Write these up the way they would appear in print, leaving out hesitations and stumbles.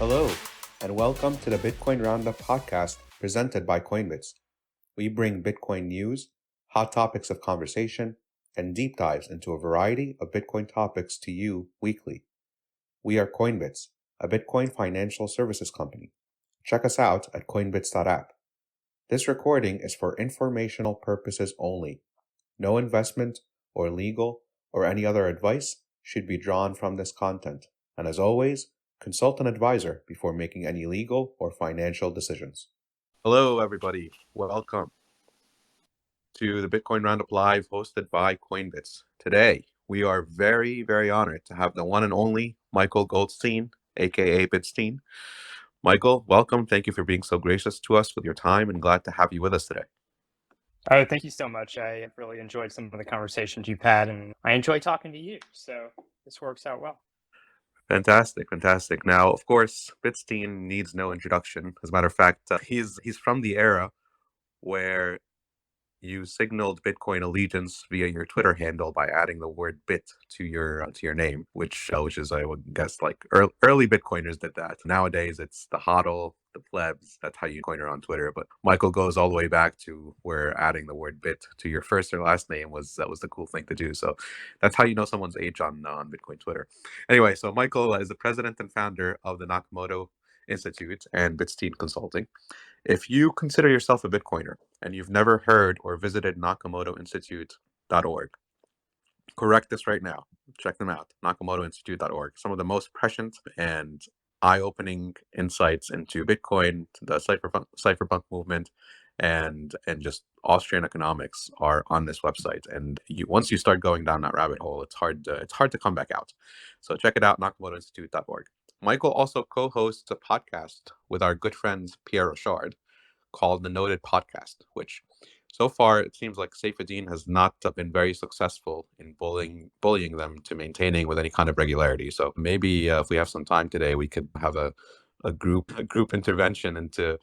Hello, and welcome to the Bitcoin Roundup podcast presented by Coinbits. We bring Bitcoin news, hot topics of conversation, and deep dives into a variety of Bitcoin topics to you weekly. We are Coinbits, a Bitcoin financial services company. Check us out at coinbits.app. This recording is for informational purposes only. No investment or legal or any other advice should be drawn from this content. And as always, consult an advisor before making any legal or financial decisions. Hello, everybody. Welcome to the Bitcoin Roundup Live hosted by Coinbits. Today, we are very, very honored to have the one and only Michael Goldstein, aka Bitstein. Michael, welcome. Thank you for being so gracious to us with your time and glad to have you with us today. Oh, thank you so much. I really enjoyed some of the conversations you've had, and I enjoy talking to you. So this works out well. Fantastic, fantastic. Now, of course, Bitstein needs no introduction. As a matter of fact, he's from the era where you signaled Bitcoin allegiance via your Twitter handle by adding the word "bit" to your name, which is, I would guess, like early Bitcoiners did that. Nowadays, it's the hodl, the plebs. That's how you coiner on Twitter. But Michael goes all the way back to where adding the word "bit" to your first or last name was the cool thing to do. So that's how you know someone's age on Bitcoin Twitter. Anyway, so Michael is the president and founder of the Nakamoto Institute and Bitstein Consulting. If you consider yourself a Bitcoiner and you've never heard or visited nakamotoinstitute.org, correct this right now. Check them out, nakamotoinstitute.org. Some of the most prescient and eye-opening insights into Bitcoin, the cypherpunk movement, and just Austrian economics are on this website. And once you start going down that rabbit hole, it's hard to come back out. So check it out, nakamotoinstitute.org. Michael also co-hosts a podcast with our good friend Pierre Rochard called The Noted Podcast, which so far it seems like Saifedean has not been very successful in bullying them to maintaining with any kind of regularity. So maybe if we have some time today, we could have a group intervention into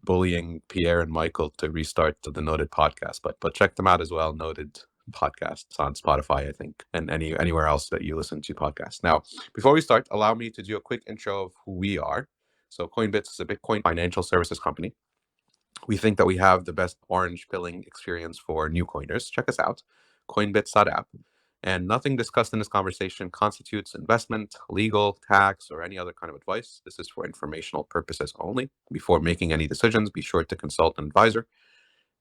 bullying Pierre and Michael to restart the Noted Podcast. But check them out as well, Noted Podcasts on Spotify, I think, and anywhere else that you listen to podcasts. Now, before we start, allow me to do a quick intro of who we are. So Coinbits is a Bitcoin financial services company. We think that we have the best orange pilling experience for new coiners. Check us out, coinbits.app. And nothing discussed in this conversation constitutes investment, legal, tax, or any other kind of advice. This is for informational purposes only. Before making any decisions, be sure to consult an advisor.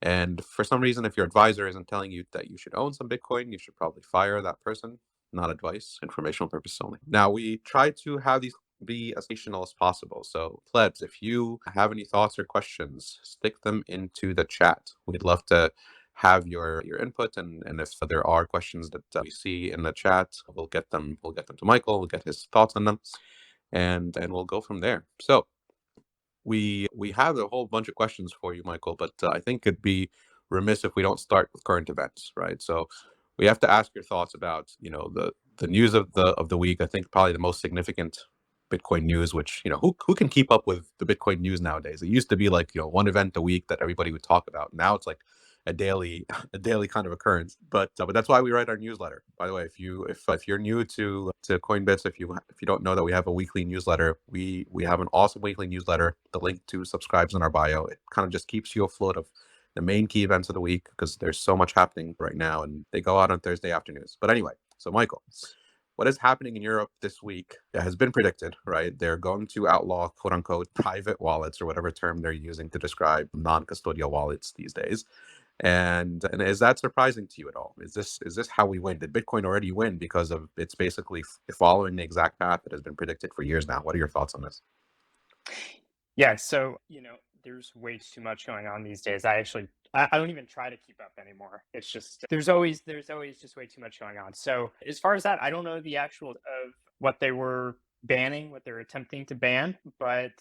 And for some reason, if your advisor isn't telling you that you should own some Bitcoin, you should probably fire that person. Not advice, informational purposes only. Now, we try to have these be as educational as possible. So, plebs, if you have any thoughts or questions, stick them into the chat. We'd love to have your input, and if there are questions that we see in the chat, we'll get them to Michael. We'll get his thoughts on them, and we'll go from there. So we have a whole bunch of questions for you, Michael, but I think it'd be remiss if we don't start with current events, right? So we have to ask your thoughts about the news of the week. I think probably the most significant Bitcoin news, which who can keep up with the Bitcoin news nowadays? It used to be like one event a week that everybody would talk about. Now it's like a daily kind of occurrence. But that's why we write our newsletter. By the way, if you're new to Coinbits, if you don't know that we have a weekly newsletter, we have an awesome weekly newsletter. The link to subscribes in our bio. It kind of just keeps you afloat of the main key events of the week because there's so much happening right now, and they go out on Thursday afternoons. But anyway, so Michael, what is happening in Europe this week has been predicted, right? They're going to outlaw, quote unquote, private wallets, or whatever term they're using to describe non-custodial wallets these days. And is that surprising to you at all? Is this how we win? Did Bitcoin already win because of it's basically following the exact path that has been predicted for years now? What are your thoughts on this? Yeah, so there's way too much going on these days. I don't even try to keep up anymore. It's just there's always just way too much going on. So as far as that, I don't know the actual of what they were banning, what they're attempting to ban, but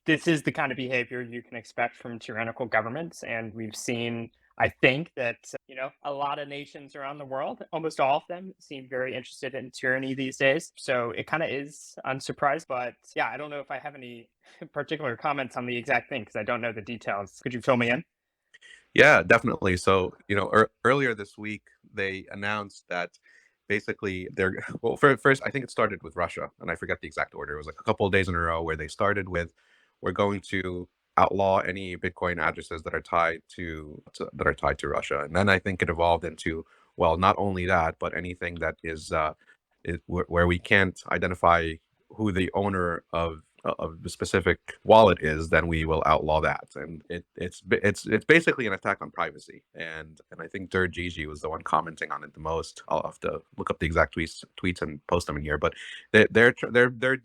this is the kind of behavior you can expect from tyrannical governments. And we've seen, I think, that, a lot of nations around the world, almost all of them, seem very interested in tyranny these days. So it kind of is unsurprised. But yeah, I don't know if I have any particular comments on the exact thing because I don't know the details. Could you fill me in? Yeah, definitely. So earlier this week they announced that basically they're well. First, I think it started with Russia, and I forget the exact order. It was like a couple of days in a row where they started with, "We're going to outlaw any Bitcoin addresses that are tied to Russia," and then I think it evolved into, well, not only that, but anything that where we can't identify who the owner of the specific wallet is, then we will outlaw that. And it's basically an attack on privacy. And I think Dirk Gigi was the one commenting on it the most. I'll have to look up the exact tweets and post them in here. But they're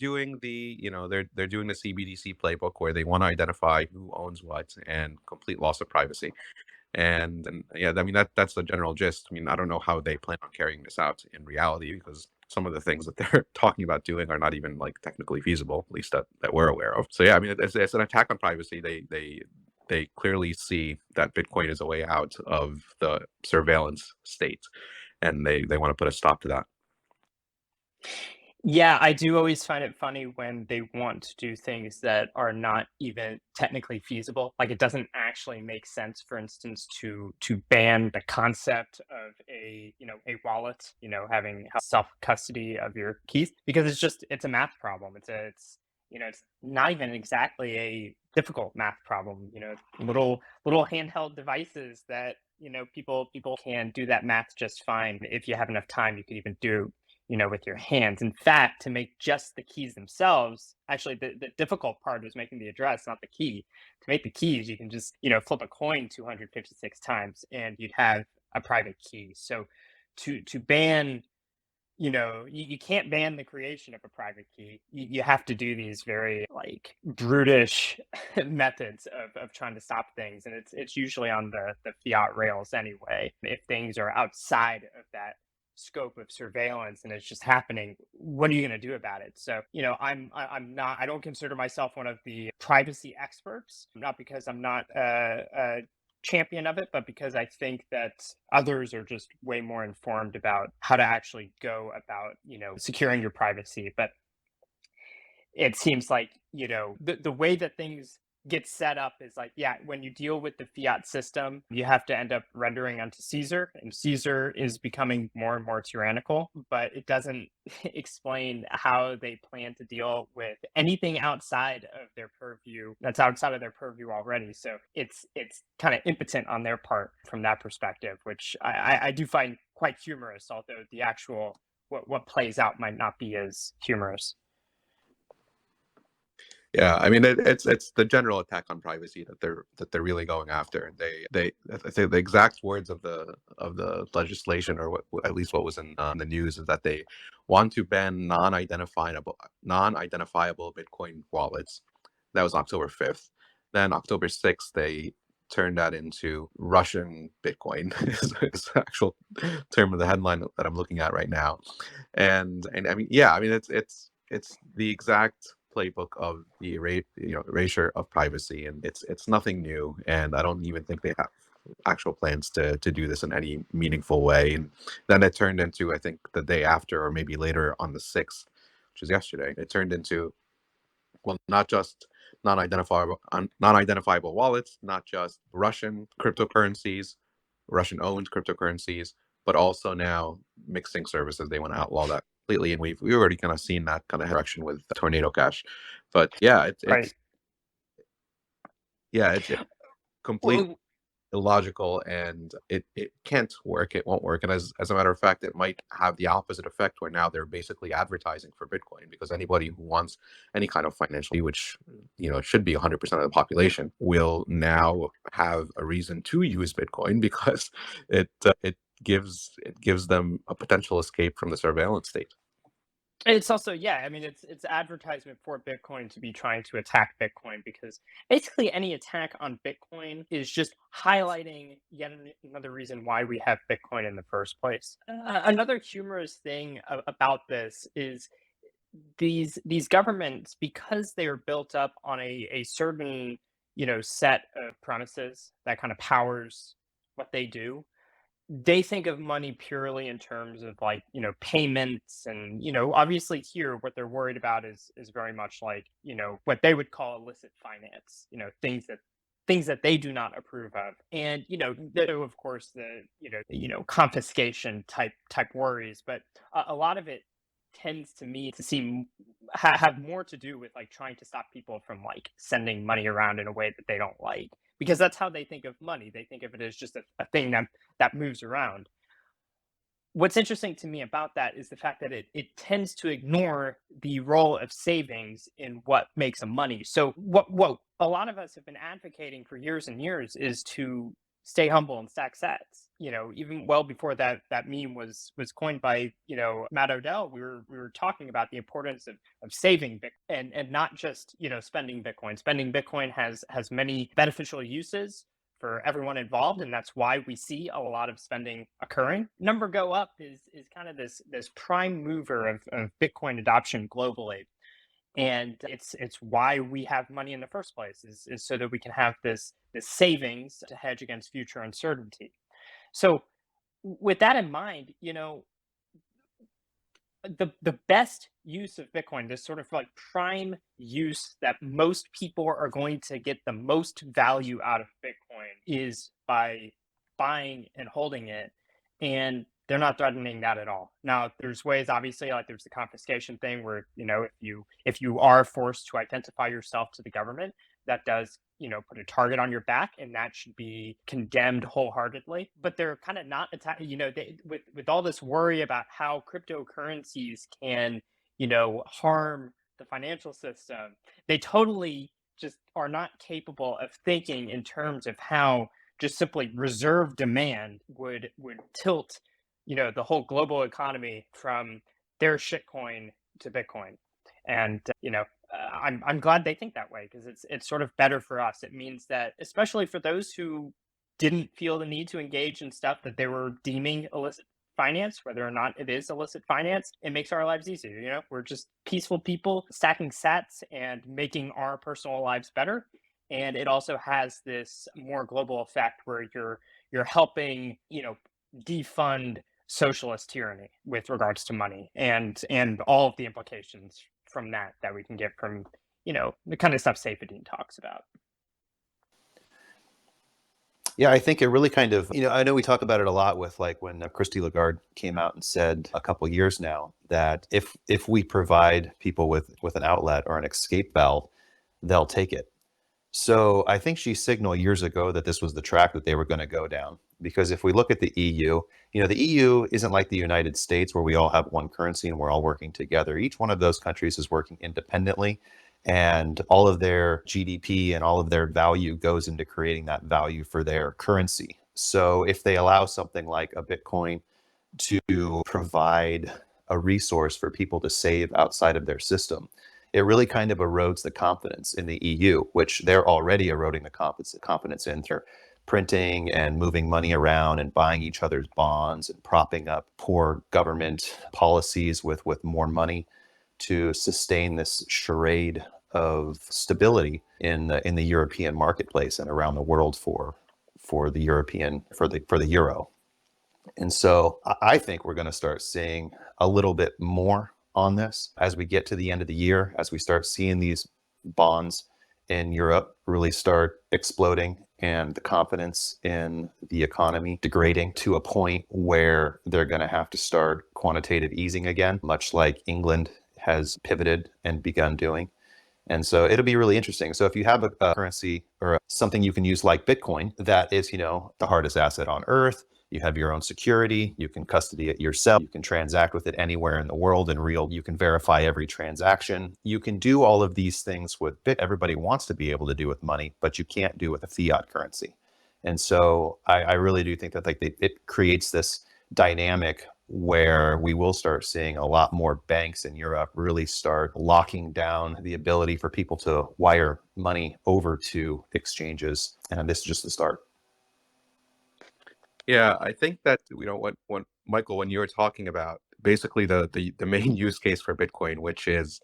doing they're doing the CBDC playbook where they want to identify who owns what and complete loss of privacy. And yeah, I mean that's the general gist. I mean, I don't know how they plan on carrying this out in reality, because some of the things that they're talking about doing are not even like technically feasible, at least that we're aware of. So yeah, I mean it's an attack on privacy. They clearly see that Bitcoin is a way out of the surveillance state, and they want to put a stop to that. Yeah, I do always find it funny when they want to do things that are not even technically feasible. Like it doesn't actually make sense, for instance, to ban the concept of a wallet, having self custody of your keys, because it's a math problem. It's not even exactly a difficult math problem. Little handheld devices that people can do that math just fine. If you have enough time, you could even do with your hands. In fact, to make just the keys themselves, actually, the difficult part was making the address, not the key. To make the keys, you can just, flip a coin 256 times and you'd have a private key. So to ban, you can't ban the creation of a private key. You have to do these very like brutish methods of trying to stop things. And it's usually on the fiat rails anyway. If things are outside of that scope of surveillance and it's just happening, what are you going to do about it? So I'm not, I don't consider myself one of the privacy experts, not because I'm not a champion of it, but because I think that others are just way more informed about how to actually go about securing your privacy. But it seems like the way that things get set up is like, yeah, when you deal with the fiat system, you have to end up rendering unto Caesar, and Caesar is becoming more and more tyrannical, but it doesn't explain how they plan to deal with anything outside of their purview, that's outside of their purview already. So it's kind of impotent on their part from that perspective, which I do find quite humorous, although the actual what plays out might not be as humorous. Yeah, I mean it's the general attack on privacy that they're really going after. And they I think the exact words of the legislation, or at least what was in the news, is that they want to ban non-identifiable Bitcoin wallets. That was October 5th. Then October 6th, they turned that into Russian Bitcoin, is the actual term of the headline that I'm looking at right now. And I mean, yeah, I mean it's the exact playbook of the erasure of privacy, and it's nothing new. And I don't even think they have actual plans to do this in any meaningful way. And then it turned into, I think the day after, or maybe later on the 6th, which is yesterday, it turned into, well, not just non-identifiable wallets, not just Russian cryptocurrencies, Russian owned cryptocurrencies, but also now mixing services. They want to outlaw that completely, and we've already kind of seen that kind of direction with Tornado Cash. But yeah, Right. it's completely Well, illogical, and it can't work. It won't work. And as a matter of fact, it might have the opposite effect, where now they're basically advertising for Bitcoin, because anybody who wants any kind of financial, which it should be 100% of the population, will now have a reason to use Bitcoin, because it gives them a potential escape from the surveillance state. it's also, yeah, I mean, it's advertisement for Bitcoin to be trying to attack Bitcoin, because basically any attack on Bitcoin is just highlighting yet another reason why we have Bitcoin in the first place. Another humorous thing about this is these governments, because they are built up on a certain set of premises that kind of powers what they do. They think of money purely in terms of like payments, and obviously here what they're worried about is very much like what they would call illicit finance, things that things that they do not approve of. And, of course, the, confiscation type worries, but a lot of it tends to me to seem have more to do with like trying to stop people from like sending money around in a way that they don't like, because that's how they think of money. They think of it as just a thing that moves around. What's interesting to me about that is the fact that it tends to ignore the role of savings in what makes a money. So what a lot of us have been advocating for years and years is to stay humble and stack sats. Even well before that meme was coined by Matt Odell, we were talking about the importance of saving Bitcoin and not just spending Bitcoin. Spending Bitcoin has many beneficial uses for everyone involved, and that's why we see a lot of spending occurring. Number go up is kind of this prime mover of Bitcoin adoption globally, and it's why we have money in the first place, is so that we can have this savings to hedge against future uncertainty. So with that in mind, the best use of Bitcoin, this sort of like prime use that most people are going to get the most value out of Bitcoin, is by buying and holding it. And they're not threatening that at all. Now, there's ways, obviously, like there's the confiscation thing where, if you are forced to identify yourself to the government, that does, put a target on your back, and that should be condemned wholeheartedly. But they're kind of not attacking, with all this worry about how cryptocurrencies can, harm the financial system. They totally just are not capable of thinking in terms of how just simply reserve demand would tilt, the whole global economy from their shitcoin to Bitcoin. And I'm glad they think that way, because it's sort of better for us. It means that, especially for those who didn't feel the need to engage in stuff that they were deeming illicit finance, whether or not it is illicit finance, it makes our lives easier. We're just peaceful people stacking sats and making our personal lives better. And it also has this more global effect where you're helping, defund socialist tyranny with regards to money, and all of the implications from that we can get from the kind of stuff Safedine talks about. Yeah, I think it really kind of, I know we talk about it a lot with like when Christy Lagarde came out and said a couple years now that if we provide people with an outlet or an escape valve, they'll take it. So I think she signaled years ago that this was the track that they were going to go down. Because if we look at the EU, the EU isn't like the United States where we all have one currency and we're all working together. Each one of those countries is working independently, and all of their GDP and all of their value goes into creating that value for their currency. So if they allow something like a Bitcoin to provide a resource for people to save outside of their system, it really kind of erodes the confidence in the EU, which they're already eroding the confidence in. They're printing and moving money around and buying each other's bonds and propping up poor government policies with more money to sustain this charade of stability in the European marketplace and around the world for the euro. And so I think we're going to start seeing a little bit more on this as we get to the end of the year, as we start seeing these bonds in Europe really start exploding and the confidence in the economy degrading to a point where they're going to have to start quantitative easing again, much like England has pivoted and begun doing. And so it'll be really interesting. So if you have a currency or something you can use like Bitcoin, that is, the hardest asset on earth. You have your own security. You can custody it yourself. You can transact with it anywhere in the world in real. You can verify every transaction. You can do all of these things with everybody wants to be able to do with money, but you can't do with a fiat currency. And so I really do think that it creates this dynamic where we will start seeing a lot more banks in Europe really start locking down the ability for people to wire money over to exchanges. And this is just the start. Yeah, I think that when Michael, when you were talking about basically the main use case for Bitcoin, which is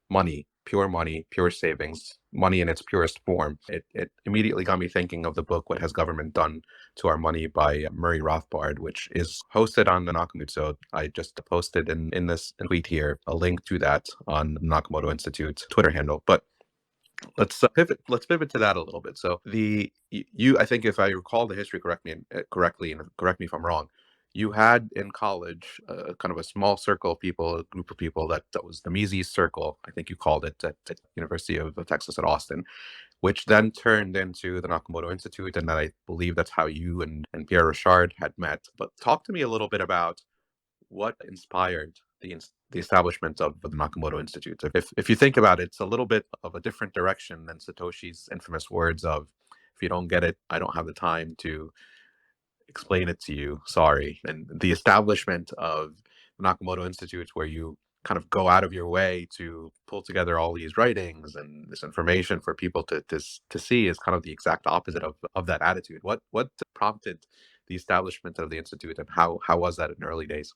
money, pure savings, money in its purest form, it immediately got me thinking of the book "What Has Government Done to Our Money" by Murray Rothbard, which is hosted on the Nakamoto. So I just posted in this tweet here a link to that on the Nakamoto Institute Twitter handle. But Let's pivot to that a little bit. So you, I think, if I recall the history correctly, and correct me if I'm wrong, you had in college kind of a small circle of people, a group of people that was the Mises Circle, I think you called it, at University of Texas at Austin, which then turned into the Nakamoto Institute, and I believe that's how you and Pierre Richard had met. But talk to me a little bit about what inspired the establishment of the Nakamoto Institute. If you think about it, it's a little bit of a different direction than Satoshi's infamous words of, "If you don't get it, I don't have the time to explain it to you. Sorry." And the establishment of the Nakamoto Institute, where you kind of go out of your way to pull together all these writings and this information for people to see, is kind of the exact opposite of that attitude. What prompted the establishment of the institute, and how was that in early days?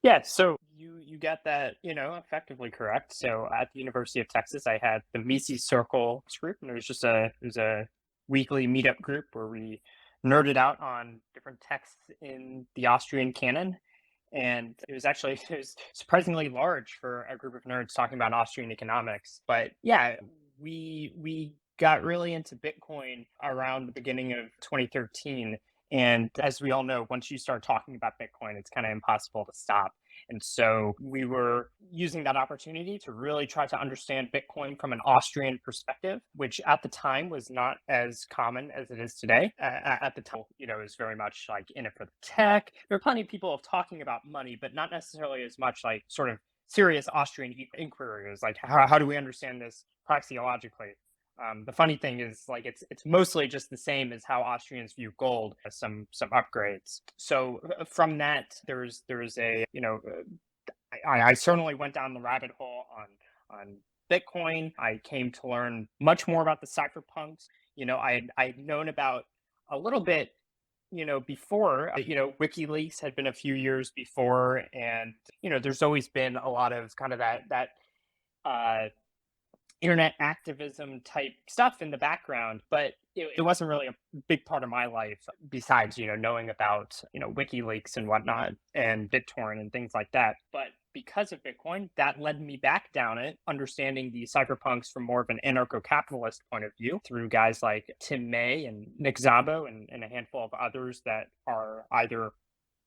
Yeah, so you got that, effectively correct. So at the University of Texas, I had the Mises Circle group, and it was a weekly meetup group where we nerded out on different texts in the Austrian canon. And it was surprisingly large for a group of nerds talking about Austrian economics. But yeah, we got really into Bitcoin around the beginning of 2013. And as we all know, once you start talking about Bitcoin, it's kind of impossible to stop. And so we were using that opportunity to really try to understand Bitcoin from an Austrian perspective, which at the time was not as common as it is today. At the time, it was very much like in it for the tech. There were plenty of people talking about money, but not necessarily as much like sort of serious Austrian inquiry. It was like, how do we understand this praxeologically? The funny thing is, like, it's mostly just the same as how Austrians view gold, some upgrades. So from that, there was a I certainly went down the rabbit hole on Bitcoin. I came to learn much more about the cypherpunks. I'd known about a little bit, before. WikiLeaks had been a few years before, and there's always been a lot of kind of that uh, internet activism type stuff in the background, but it wasn't really a big part of my life, besides knowing about WikiLeaks and whatnot and BitTorrent and things like that. But because of Bitcoin, that led me back down it, understanding the cypherpunks from more of an anarcho-capitalist point of view through guys like Tim May and Nick Szabo and a handful of others that are either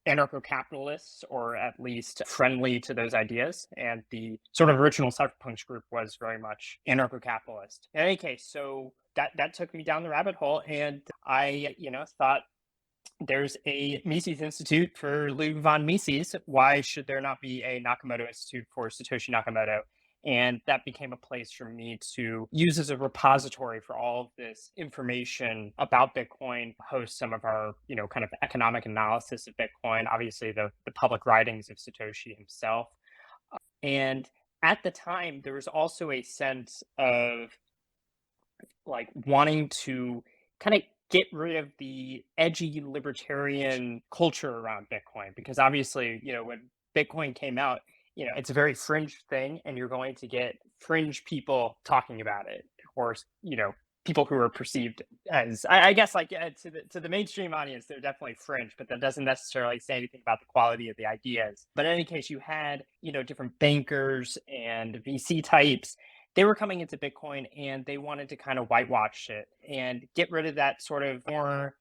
anarcho-capitalists or at least friendly to those ideas. And the sort of original cypherpunks group was very much anarcho-capitalist. In any case, so that took me down the rabbit hole, and I thought, there's a Mises Institute for Lou von Mises. Why should there not be a Nakamoto Institute for Satoshi Nakamoto? And that became a place for me to use as a repository for all of this information about Bitcoin, host some of our, kind of economic analysis of Bitcoin, obviously the public writings of Satoshi himself. And at the time, there was also a sense of like wanting to kind of get rid of the edgy libertarian culture around Bitcoin, because obviously, when Bitcoin came out, it's a very fringe thing, and you're going to get fringe people talking about it, or people who are perceived as, I guess, like, to the mainstream audience, they're definitely fringe, but that doesn't necessarily say anything about the quality of the ideas. But in any case, you had different bankers and VC types. They were coming into Bitcoin, and they wanted to kind of whitewash it and get rid of that sort of more,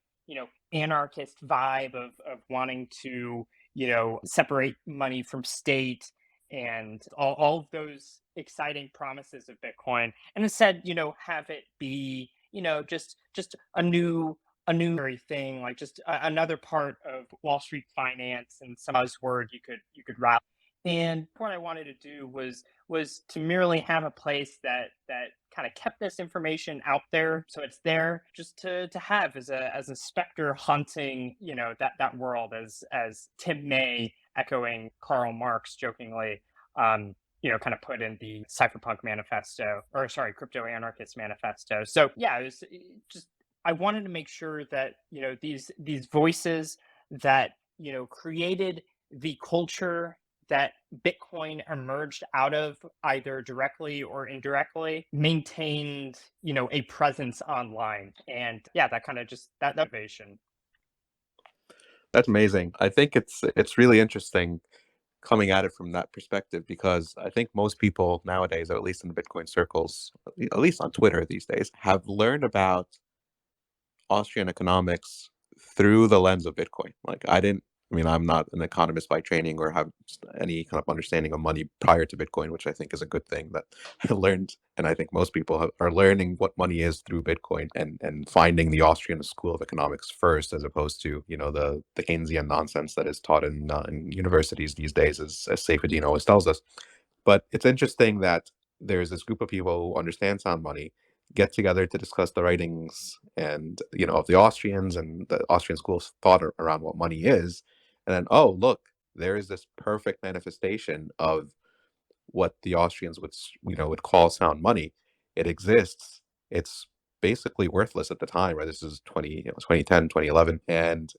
anarchist vibe of wanting to, separate money from state and all of those exciting promises of Bitcoin. And instead, have it be, just a new thing, like just another part of Wall Street finance and some buzzword you could write. And what I wanted to do was to merely have a place that kind of kept this information out there, so it's there just to have as a specter hunting, that world, as Tim May, echoing Karl Marx jokingly, kind of put in the Cypherpunk Manifesto, or sorry, Crypto Anarchist Manifesto. So yeah, just I wanted to make sure that these voices that created the culture that Bitcoin emerged out of, either directly or indirectly, maintained, a presence online. And yeah, that kind of just that motivation. That's amazing. I think it's really interesting coming at it from that perspective, because I think most people nowadays, or at least in the Bitcoin circles, at least on Twitter these days, have learned about Austrian economics through the lens of Bitcoin. Like I mean, I'm not an economist by training or have any kind of understanding of money prior to Bitcoin, which I think is a good thing that I learned. And I think most people are learning what money is through Bitcoin and finding the Austrian school of economics first, as opposed to, the Keynesian nonsense that is taught in universities these days, as Saifedean always tells us. But it's interesting that there's this group of people who understand sound money get together to discuss the writings and of the Austrians and the Austrian school's thought around what money is, and then, oh, look, there is this perfect manifestation of what the Austrians would call sound money. It exists. It's basically worthless at the time, right? This is 2010, 2011, and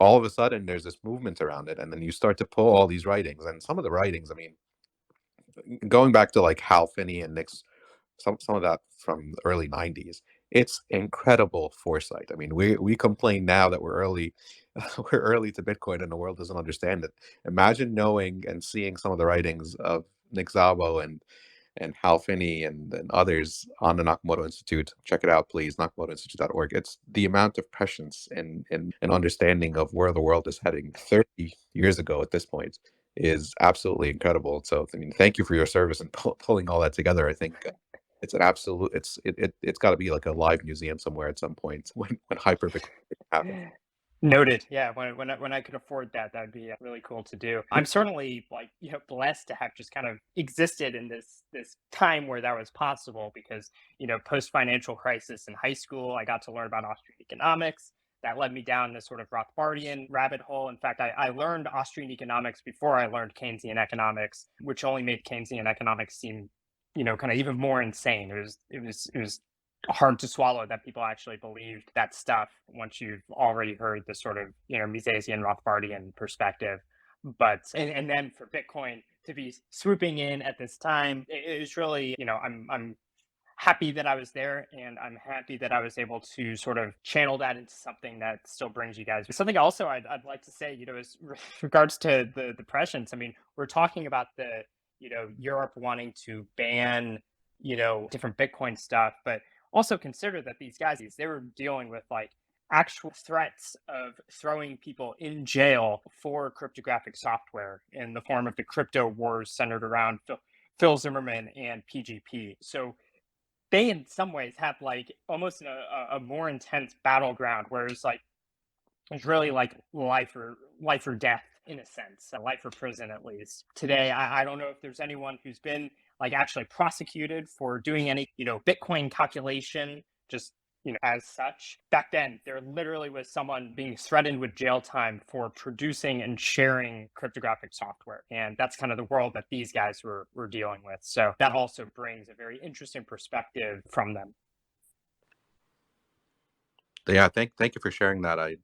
all of a sudden there's this movement around it, and then you start to pull all these writings, and some of the writings, I mean, going back to like Hal Finney and Nick's, some of that from the early 90s, it's incredible foresight. I mean, we complain now that we're early we're early to Bitcoin and the world doesn't understand it. Imagine knowing and seeing some of the writings of Nick Szabo and Hal Finney and others on the Nakamoto Institute. Check it out, please, nakamotoinstitute.org. It's the amount of prescience and understanding of where the world is heading 30 years ago at this point is absolutely incredible. So, I mean, thank you for your service and pulling all that together. I think it's an absolute, it's got to be like a live museum somewhere at some point when hyper Bitcoin happens. Noted. Yeah, when I could afford that, that'd be really cool to do. I'm certainly blessed to have just kind of existed in this time where that was possible, because post financial crisis in high school, I got to learn about Austrian economics. That led me down this sort of Rothbardian rabbit hole. In fact, I learned Austrian economics before I learned Keynesian economics, which only made Keynesian economics seem kind of even more insane. It was hard to swallow that people actually believed that stuff once you've already heard the sort of Misesian Rothbardian perspective. But and then for Bitcoin to be swooping in at this time, it was really I'm happy that I was there, and I'm happy that I was able to sort of channel that into something that still brings you guys something. Also, I'd like to say, as regards to the prescience, I mean, we're talking about the Europe wanting to ban different Bitcoin stuff, but also consider that these guys, they were dealing with like actual threats of throwing people in jail for cryptographic software in the form of the crypto wars centered around Phil Zimmerman and PGP. So they in some ways have like almost a more intense battleground, whereas like it's really like life or death in a sense, life or prison at least. Today, I don't know if there's anyone who's been like actually prosecuted for doing any Bitcoin calculation, just as such. Back then, there literally was someone being threatened with jail time for producing and sharing cryptographic software, and that's kind of the world that these guys were dealing with. So that also brings a very interesting perspective from them. Yeah, thank you for sharing that. I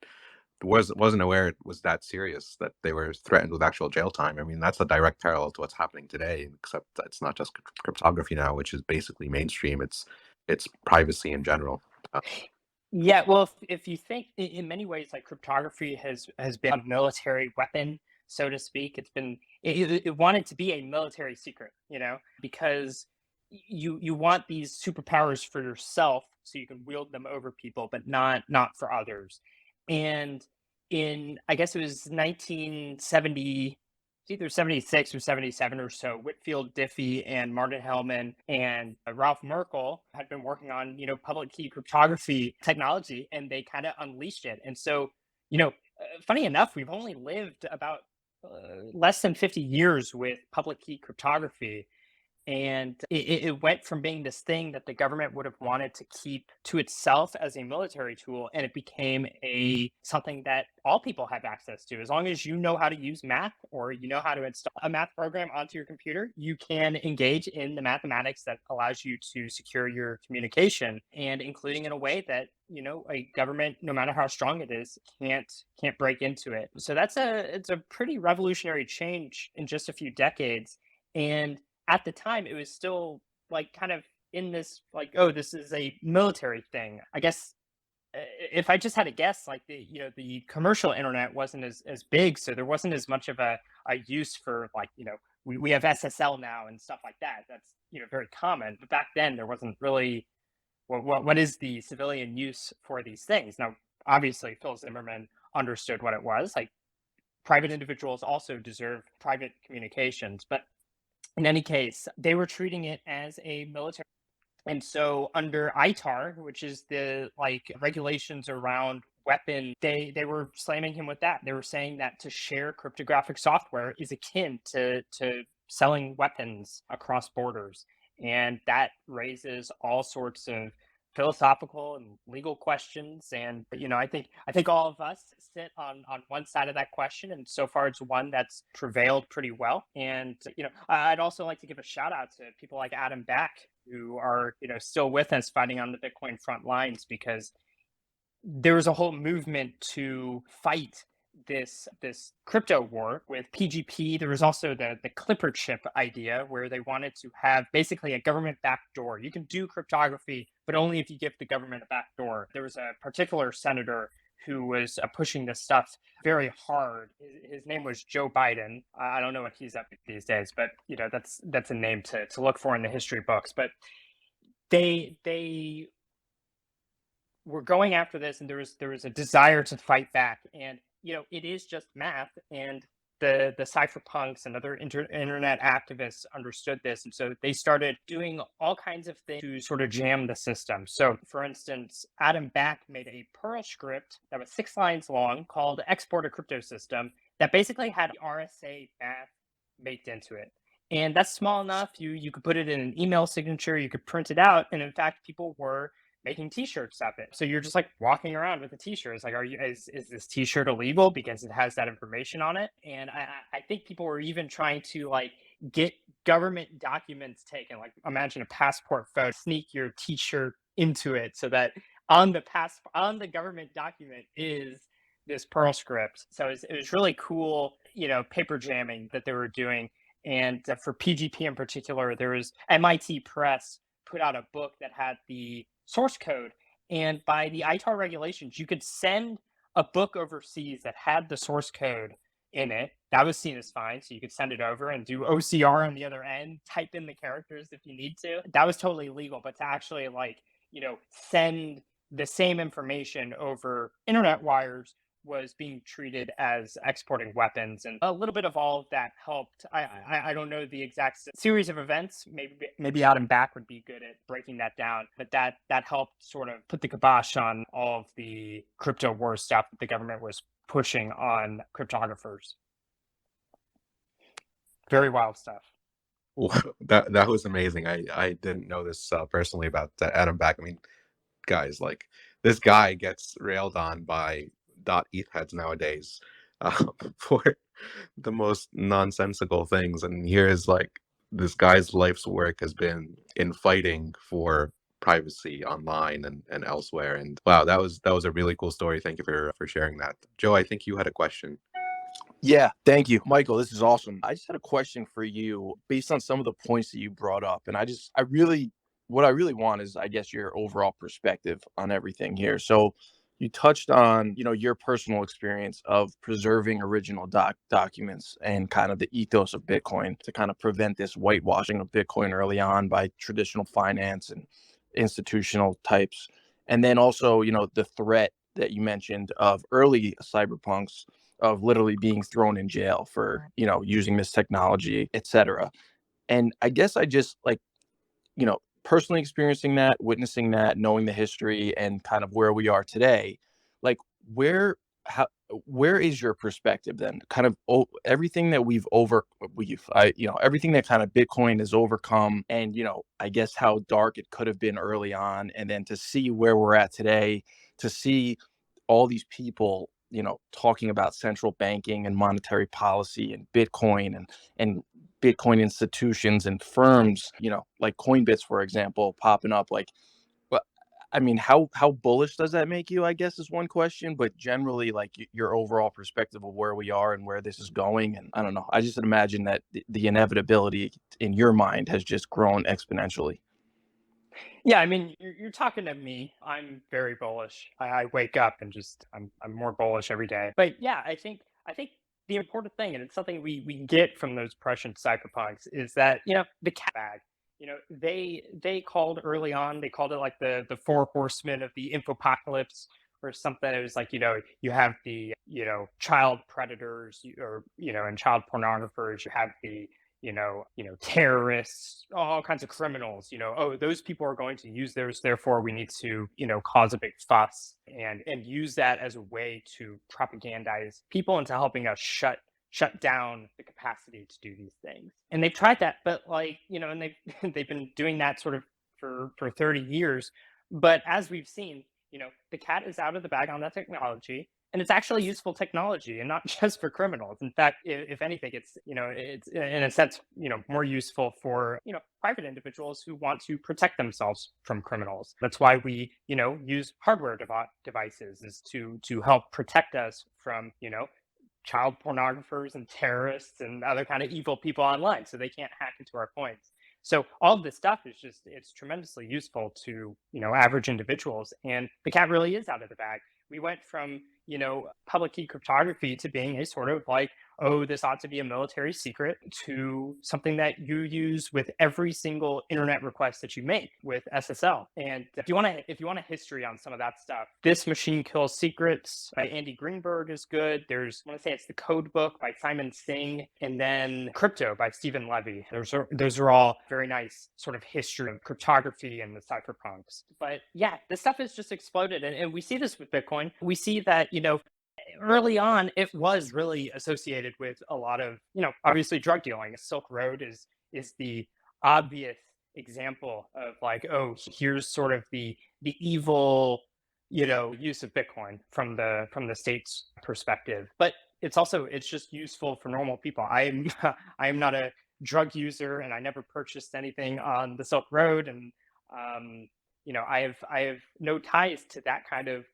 wasn't aware it was that serious, that they were threatened with actual jail time. I mean, that's a direct parallel to what's happening today, except that it's not just cryptography now, which is basically mainstream. It's privacy in general. Yeah, well, if you think in many ways, like cryptography has been a military weapon, so to speak. It wanted to be a military secret, because you want these superpowers for yourself so you can wield them over people, but not for others. And in, I guess it was 1970, it's either 76 or 77 or so, Whitfield Diffie and Martin Hellman and Ralph Merkle had been working on, public key cryptography technology, and they kind of unleashed it. And so, funny enough, we've only lived about less than 50 years with public key cryptography. And it went from being this thing that the government would have wanted to keep to itself as a military tool, and it became something that all people have access to. As long as you know how to use math, or you know how to install a math program onto your computer, you can engage in the mathematics that allows you to secure your communication, and including in a way that a government, no matter how strong it is, can't break into it. So it's a pretty revolutionary change in just a few decades. And at the time, it was still like kind of in this like, oh, this is a military thing. I guess if I just had to guess, like the commercial internet wasn't as big, so there wasn't as much of a a use for, like, we have SSL now and stuff like that. That's, very common. But back then there wasn't really, what is the civilian use for these things? Now, obviously, Phil Zimmermann understood what it was. Like, private individuals also deserve private communications, but in any case, they were treating it as a military. And so under ITAR, which is the regulations around weapon, they were slamming him with that. They were saying that to share cryptographic software is akin to selling weapons across borders. And that raises all sorts of philosophical and legal questions. And I think all of us sit on one side of that question, and so far it's one that's prevailed pretty well. And I'd also like to give a shout out to people like Adam Back, who are still with us fighting on the Bitcoin front lines, because there was a whole movement to fight this crypto war with PGP. There was also the Clipper chip idea, where they wanted to have basically a government backdoor. You can do cryptography, but only if you give the government a backdoor. There was a particular senator who was pushing this stuff very hard. His name was Joe Biden. I don't know what he's up to these days, but that's a name to look for in the history books. But they were going after this, and there was a desire to fight back. And it is just math, and the cypherpunks and other internet activists understood this, and so they started doing all kinds of things to sort of jam the system. So, for instance, Adam Back made a Perl script that was 6 lines long called Export a Crypto System, that basically had RSA math baked into it. And that's small enough. You could put it in an email signature, you could print it out, and in fact, people were making t-shirts of it. So you're just like walking around with a t-shirt. It's like, is this t-shirt illegal because it has that information on it? And I think people were even trying to get government documents taken. Like, imagine a passport photo, sneak your t-shirt into it so that on the government document is this Perl script. So it was really cool, paper jamming that they were doing. And for PGP in particular, there was MIT Press put out a book that had the source code, and by the ITAR regulations, you could send a book overseas that had the source code in it. That was seen as fine, so you could send it over and do OCR on the other end, type in the characters if you need to. That was totally legal. But to actually send the same information over internet wires was being treated as exporting weapons, and a little bit of all of that helped. I don't know the exact series of events. Maybe Adam Back would be good at breaking that down, but that helped sort of put the kibosh on all of the crypto war stuff that the government was pushing on cryptographers. Very wild stuff. That was amazing. I didn't know this personally about Adam Back. I mean, guys, this guy gets railed on by .eth heads nowadays for the most nonsensical things, and here's this guy's life's work has been in fighting for privacy online and elsewhere. And wow, that was a really cool story. Thank you for sharing that. Joe, I think you had a question. Yeah, thank you, Michael. This is awesome. I just had a question for you based on some of the points that you brought up. And what I really want is, I guess, your overall perspective on everything here. So you touched on, your personal experience of preserving original documents and kind of the ethos of Bitcoin to kind of prevent this whitewashing of Bitcoin early on by traditional finance and institutional types. And then also, the threat that you mentioned of early cyberpunks of literally being thrown in jail for, using this technology, etc. And I guess I just personally experiencing that, witnessing that, knowing the history and kind of where we are today, like where is your perspective then? Kind of everything that everything that kind of Bitcoin has overcome, and I guess how dark it could have been early on, and then to see where we're at today, to see all these people talking about central banking and monetary policy and Bitcoin and Bitcoin institutions and firms, like Coinbits, for example, popping up. But I mean, how bullish does that make you, I guess, is one question. But generally, your overall perspective of where we are and where this is going. And I don't know, I just imagine that the inevitability in your mind has just grown exponentially. Yeah, I mean, you're talking to me. I'm very bullish. I wake up and I'm more bullish every day. But yeah, I think the important thing, and it's something we get from those Prussian cypherpunks, is that, the cat bag. They called early on, they called it like the four horsemen of the infopocalypse or something. It was like, you have the, child predators, and child pornographers. You have the, terrorists, all kinds of criminals. Oh, those people are going to use those, therefore we need to, cause a big fuss and use that as a way to propagandize people into helping us shut down the capacity to do these things. And they've tried that, but and they've been doing that sort of for 30 years. But as we've seen, the cat is out of the bag on that technology, and it's actually useful technology, and not just for criminals. In fact, if anything, it's it's in a sense more useful for private individuals who want to protect themselves from criminals. That's why we use hardware devices, is to help protect us from child pornographers and terrorists and other kind of evil people online, so they can't hack into our coins. So all of this stuff is it's tremendously useful to average individuals, and the cat really is out of the bag. We went from public key cryptography to being a sort of like, oh, this ought to be a military secret, to something that you use with every single internet request that you make with SSL. And if you want a history on some of that stuff, This Machine Kills Secrets by Andy Greenberg is good. There's, I want to say it's The Code Book by Simon Singh, and then Crypto by Stephen Levy. Those are all very nice sort of history of cryptography and the cypherpunks. But yeah, this stuff has just exploded, and we see this with Bitcoin. We see that early on, it was really associated with a lot of, obviously drug dealing. Silk Road is the obvious example of like, oh, here's sort of the evil, use of Bitcoin from the state's perspective. But it's just useful for normal people. I am not a drug user, and I never purchased anything on the Silk Road, and I have no ties to that kind of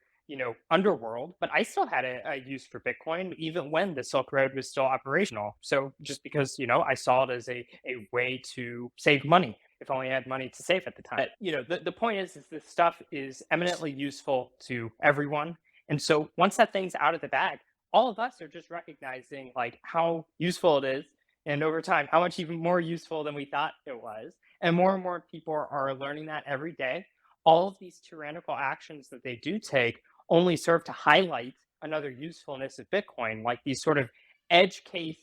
underworld, but I still had a use for Bitcoin even when the Silk Road was still operational. So just because, I saw it as a way to save money, if only I had money to save at the time. But, the point is this stuff is eminently useful to everyone. And so once that thing's out of the bag, all of us are just recognizing like how useful it is. And over time, how much even more useful than we thought it was. And more people are learning that every day. All of these tyrannical actions that they do take only serve to highlight another usefulness of Bitcoin, like these sort of edge case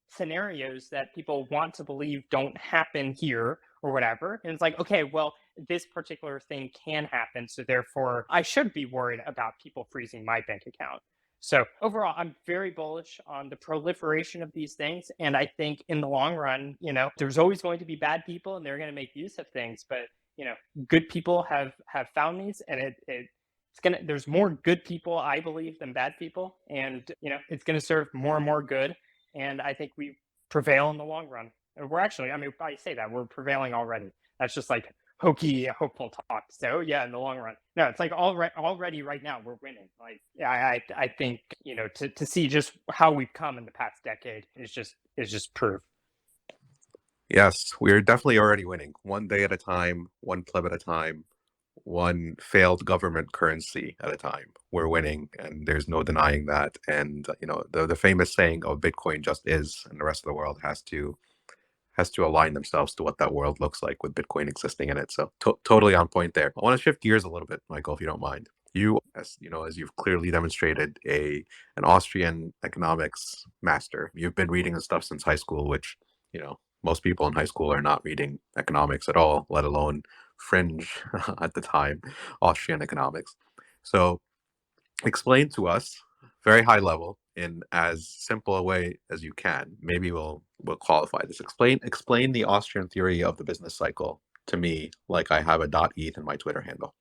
scenarios that people want to believe don't happen here or whatever. And it's like, okay, well, this particular thing can happen, so therefore I should be worried about people freezing my bank account. So overall, I'm very bullish on the proliferation of these things. And I think in the long run, there's always going to be bad people, and they're going to make use of things. But, good people have found these, and there's more good people, I believe, than bad people. And, it's going to serve more and more good. And I think we prevail in the long run. And we're actually, I say that, we're prevailing already. That's just like hokey, hopeful talk. So yeah, in the long run, no, it's like already right now we're winning. Like, yeah, I think to see just how we've come in the past decade is just proof. Yes, we're definitely already winning. One day at a time, one pleb at a time, one failed government currency at a time. We're winning, and there's no denying that. And the famous saying of Bitcoin just is, and the rest of the world has to align themselves to what that world looks like with Bitcoin existing in it. So totally on point there. I want to shift gears a little bit, Michael, if you don't mind. You, as you've clearly demonstrated, an Austrian economics master. You've been reading this stuff since high school, which most people in high school are not reading economics at all, let alone fringe at the time Austrian economics. So explain to us, very high level, in as simple a way as you can. Maybe we'll qualify this. Explain the Austrian theory of the business cycle to me, like I have a .eth in my Twitter handle.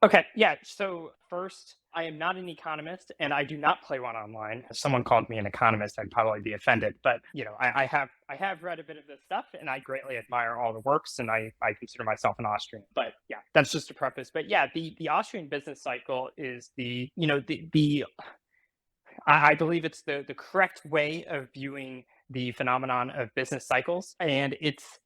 Okay, yeah. So first, I am not an economist, and I do not play one online. If someone called me an economist, I'd probably be offended. But I have read a bit of this stuff, and I greatly admire all the works, and I consider myself an Austrian. But yeah, that's just a preface. But yeah, the Austrian business cycle is I believe it's the correct way of viewing the phenomenon of business cycles, and it's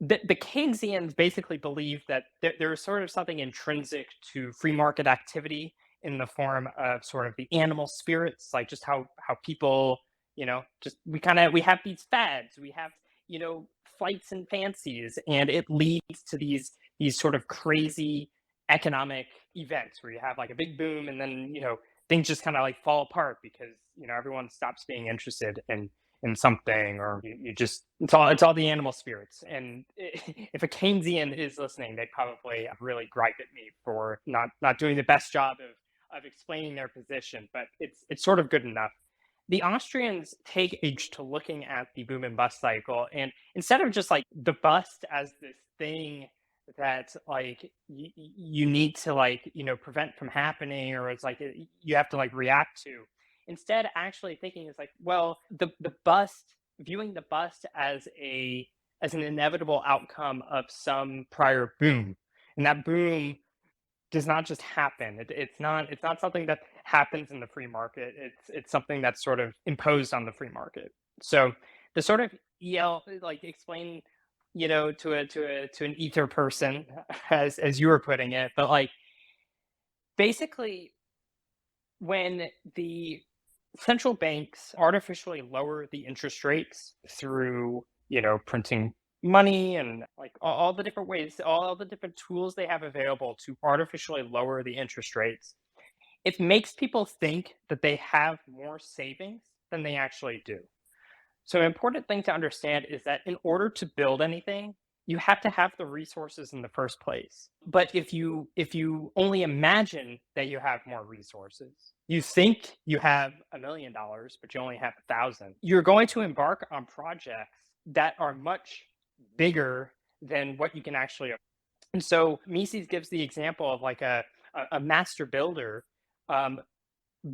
the Keynesians basically believe that there is sort of something intrinsic to free market activity, in the form of sort of the animal spirits, like just how people, just we have these fads, we have, flights and fancies, and it leads to these sort of crazy economic events where you have like a big boom, and then things just kind of like fall apart because everyone stops being interested in something, or you just it's all the animal spirits. And if a Keynesian is listening, they probably really gripe at me for not doing the best job of explaining their position, but it's sort of good enough. The Austrians take age to looking at the boom and bust cycle, and instead of just like the bust as this thing that like you need to like prevent from happening, or it's like you have to like react to, instead actually thinking is like, well, the bust, viewing the bust as an inevitable outcome of some prior boom, and that boom does not just happen. It's not something that happens in the free market. It's something that's sort of imposed on the free market. So the sort of like explain to an ether person, as you were putting it, but like basically when the central banks artificially lower the interest rates through printing money and like all the different ways, all the different tools they have available to artificially lower the interest rates, it makes people think that they have more savings than they actually do. So an important thing to understand is that in order to build anything, you have to have the resources in the first place. But if you only imagine that you have more resources, you think you have $1 million, but you only have 1,000, you're going to embark on projects that are much bigger than what you can actually afford. And so Mises gives the example of like a master builder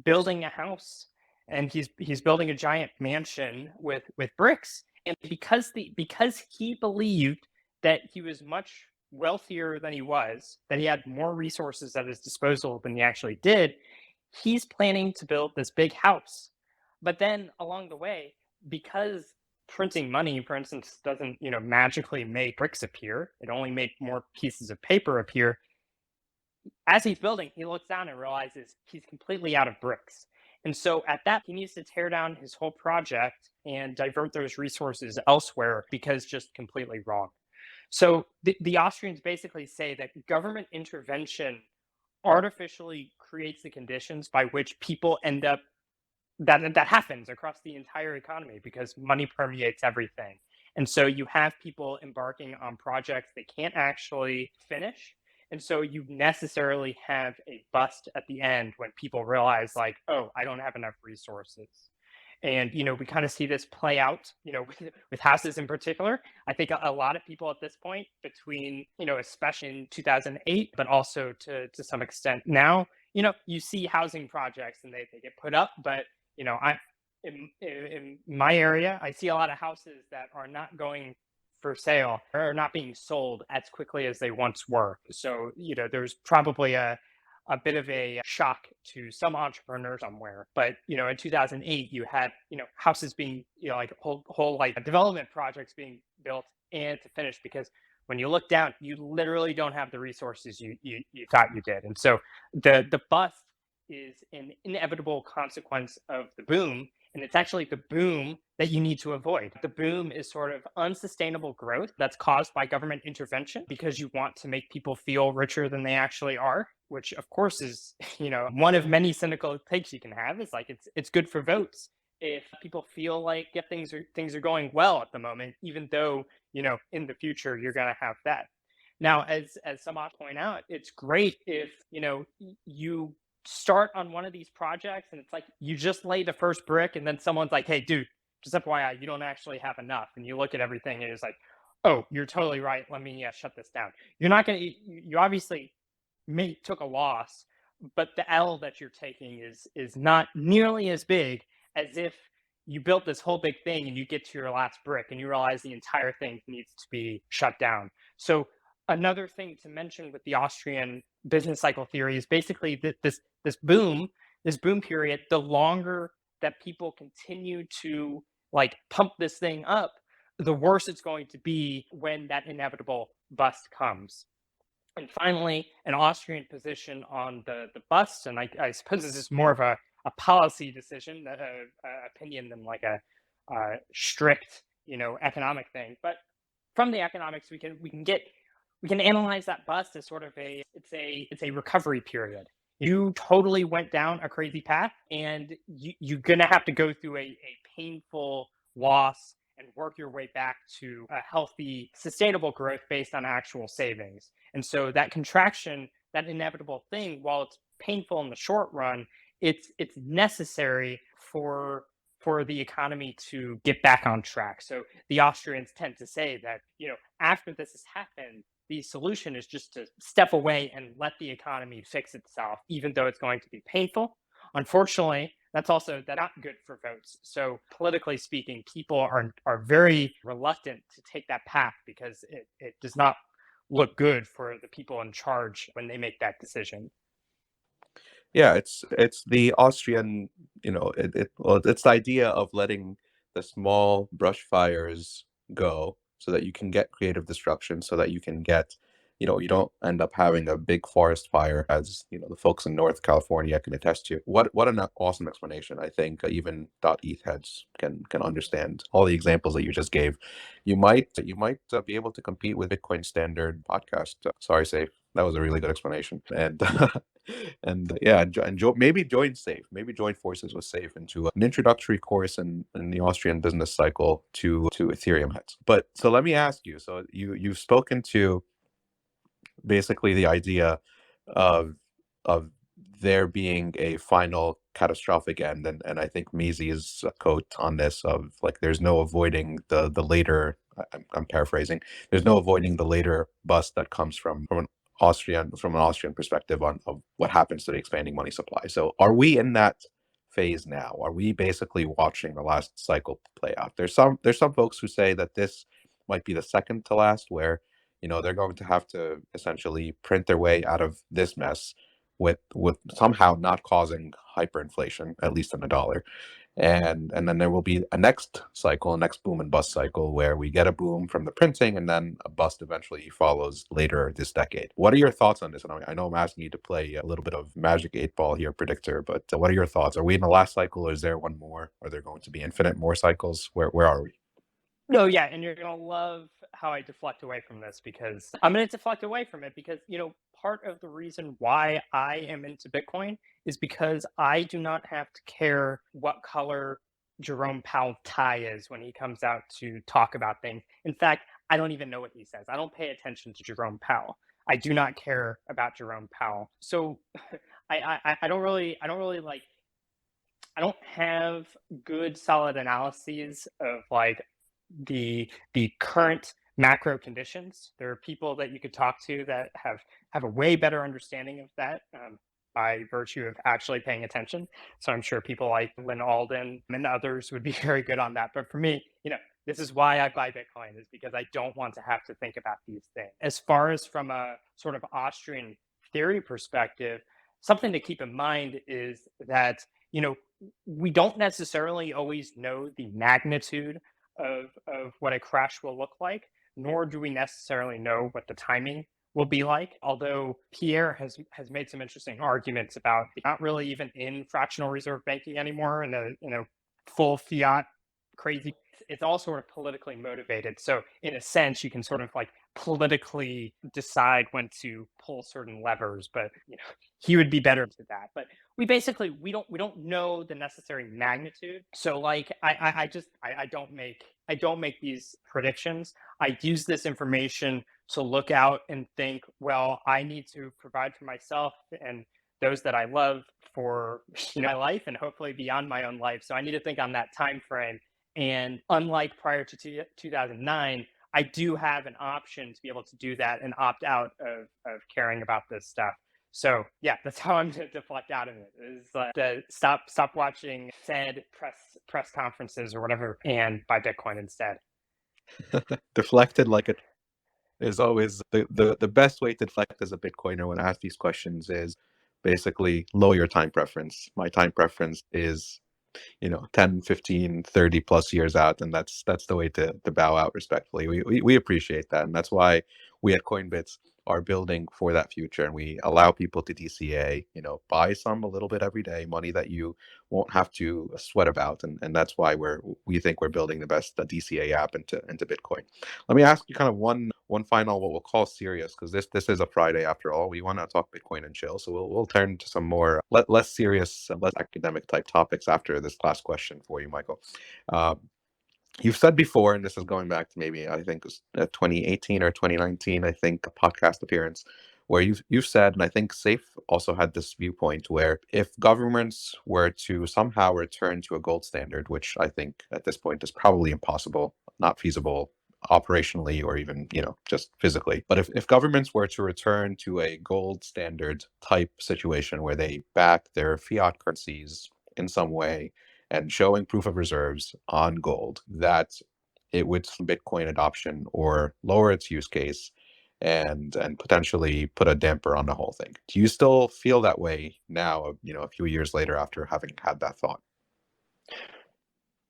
building a house, and he's building a giant mansion with bricks. And because he believed that he was much wealthier than he was, that he had more resources at his disposal than he actually did, he's planning to build this big house. But then along the way, because printing money, for instance, doesn't magically make bricks appear, it only makes more pieces of paper appear. As he's building, he looks down and realizes he's completely out of bricks. And so at that, he needs to tear down his whole project and divert those resources elsewhere because just completely wrong. So the Austrians basically say that government intervention artificially creates the conditions by which people end up, that happens across the entire economy because money permeates everything. And so you have people embarking on projects they can't actually finish. And so you necessarily have a bust at the end when people realize like, oh, I don't have enough resources. And, we kind of see this play out, with houses in particular. I think a lot of people at this point between, especially in 2008, but also to some extent now, you see housing projects and they get put up, but, in my area, I see a lot of houses that are not going for sale or not being sold as quickly as they once were. So, there's probably a bit of a shock to some entrepreneurs somewhere. But, in 2008, you had, houses being, like whole like development projects being built and to finish, because when you look down, you literally don't have the resources you thought you did. And so the bust is an inevitable consequence of the boom. And it's actually the boom that you need to avoid. The boom is sort of unsustainable growth that's caused by government intervention because you want to make people feel richer than they actually are, which of course is, one of many cynical takes you can have. Is like it's good for votes if people feel like things are going well at the moment, even though, in the future you're going to have that. Now, as some point out, it's great if, you start on one of these projects and it's like you just lay the first brick and then someone's like, hey dude, just FYI, you don't actually have enough. And you look at everything and it's like, oh, you're totally right, let me shut this down. You're not going to, you obviously took a loss, but the L that you're taking is not nearly as big as if you built this whole big thing and you get to your last brick and you realize the entire thing needs to be shut down. So another thing to mention with the Austrian business cycle theory is basically that this boom period, the longer that people continue to like pump this thing up, the worse it's going to be when that inevitable bust comes. And finally, an Austrian position on the bust, and I suppose this is more of a policy decision, opinion than like a strict, economic thing. But from the economics, we can analyze that bust as sort of it's a recovery period. You totally went down a crazy path, and you're gonna have to go through a painful loss and work your way back to a healthy, sustainable growth based on actual savings. And so that contraction, that inevitable thing, while it's painful in the short run, it's necessary for the economy to get back on track. So the Austrians tend to say that, after this has happened, the solution is just to step away and let the economy fix itself, even though it's going to be painful. Unfortunately, that's not good for votes. So politically speaking, people are very reluctant to take that path because it does not look good for the people in charge when they make that decision. Yeah, it's the Austrian, it's the idea of letting the small brush fires go so that you can get creative destruction, so that you can get, you don't end up having a big forest fire, as the folks in North California can attest to. What an awesome explanation! I think even .eth heads can understand all the examples that you just gave. You might be able to compete with Bitcoin Standard podcast. Sorry, Safe. That was a really good explanation. And and yeah, maybe join Safe, maybe join forces with Safe into an introductory course in the Austrian business cycle to Ethereum heads. But so let me ask you, so you've spoken to basically the idea of of there being a final catastrophic end, and I think Mizi's quote on this of like there's no avoiding the later, I'm paraphrasing, there's no avoiding the later bust that comes from an Austrian perspective on of what happens to the expanding money supply. So are we in that phase now? Are we basically watching the last cycle play out? There's some folks who say that this might be the second to last, where they're going to have to essentially print their way out of this mess with somehow not causing hyperinflation, at least in the dollar. And then there will be a next cycle, a next boom and bust cycle, where we get a boom from the printing and then a bust eventually follows later this decade. What are your thoughts on this? And I know I'm asking you to play a little bit of Magic 8 Ball here, predictor, but what are your thoughts? Are we in the last cycle, or is there one more? Are there going to be infinite more cycles? Where are we? No, yeah, and you're gonna love how I deflect away from this, because I'm gonna deflect away from it because part of the reason why I am into Bitcoin is because I do not have to care what color Jerome Powell's tie is when he comes out to talk about things. In fact, I don't even know what he says. I don't pay attention to Jerome Powell. I do not care about Jerome Powell. So I don't really like I don't have good solid analyses of like the current macro conditions. There are people that you could talk to that have a way better understanding of that, by virtue of actually paying attention. So I'm sure people like Lynn Alden and others would be very good on that. But for me, this is why I buy Bitcoin, is because I don't want to have to think about these things. As far as from a sort of Austrian theory perspective, something to keep in mind is that, we don't necessarily always know the magnitude of what a crash will look like, nor do we necessarily know what the timing will be like. Although Pierre has made some interesting arguments about not really even in fractional reserve banking anymore, and full fiat crazy. It's all sort of politically motivated. So in a sense, you can sort of like politically decide when to pull certain levers, but he would be better to that. But we don't know the necessary magnitude. So like I don't make these predictions. I use this information to look out and think, well, I need to provide for myself and those that I love for my life, and hopefully beyond my own life. So I need to think on that time frame. And unlike prior to 2009, I do have an option to be able to do that and opt out of caring about this stuff. So yeah, that's how I'm going to deflect out of it. Is to stop watching Fed press conferences or whatever and buy Bitcoin instead. Deflected like it is always the best way to deflect as a Bitcoiner when asked these questions is basically lower your time preference. My time preference is 10, 15, 30 plus years out, and that's the way to bow out respectfully. We appreciate that, and that's why we at Coinbits are building for that future, and we allow people to DCA, buy some a little bit every day, money that you won't have to sweat about, and that's why we think we're building the best DCA app into Bitcoin. Let me ask you kind of one final, what we'll call serious, because this is a Friday after all. We want to talk Bitcoin and chill, so we'll turn to some more less serious, less academic type topics after this last question for you, Michael. Uh, You've said before, and this is going back to maybe I think it was 2018 or 2019, I think, a podcast appearance where you've said, and I think Safe also had this viewpoint where if governments were to somehow return to a gold standard, which I think at this point is probably impossible, not feasible operationally or even just physically, but if governments were to return to a gold standard type situation where they back their fiat currencies in some way and showing proof of reserves on gold, that it would slow Bitcoin adoption or lower its use case and potentially put a damper on the whole thing. Do you still feel that way now, a few years later after having had that thought?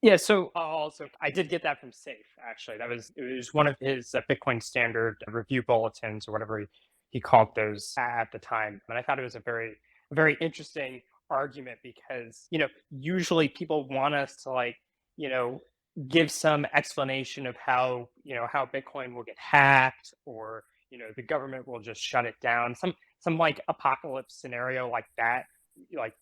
Yeah, so also I did get that from Safe. Actually, it was one of his Bitcoin standard review bulletins or whatever he called those at the time, and I thought it was a very interesting argument because usually people want us to you know give some explanation of how Bitcoin will get hacked or the government will just shut it down, some like apocalypse scenario like that, like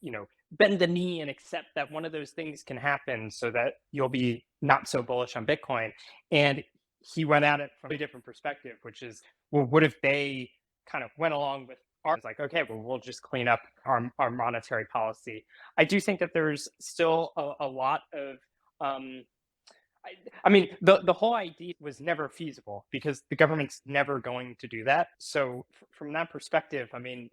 bend the knee and accept that one of those things can happen so that you'll be not so bullish on Bitcoin. And he went at it from a different perspective, which is, well, what if they kind of went along with ours? Like, okay, well, we'll just clean up our monetary policy. I do think that there's still a lot of, I mean, the whole idea was never feasible because the government's never going to do that. So from that perspective, I mean,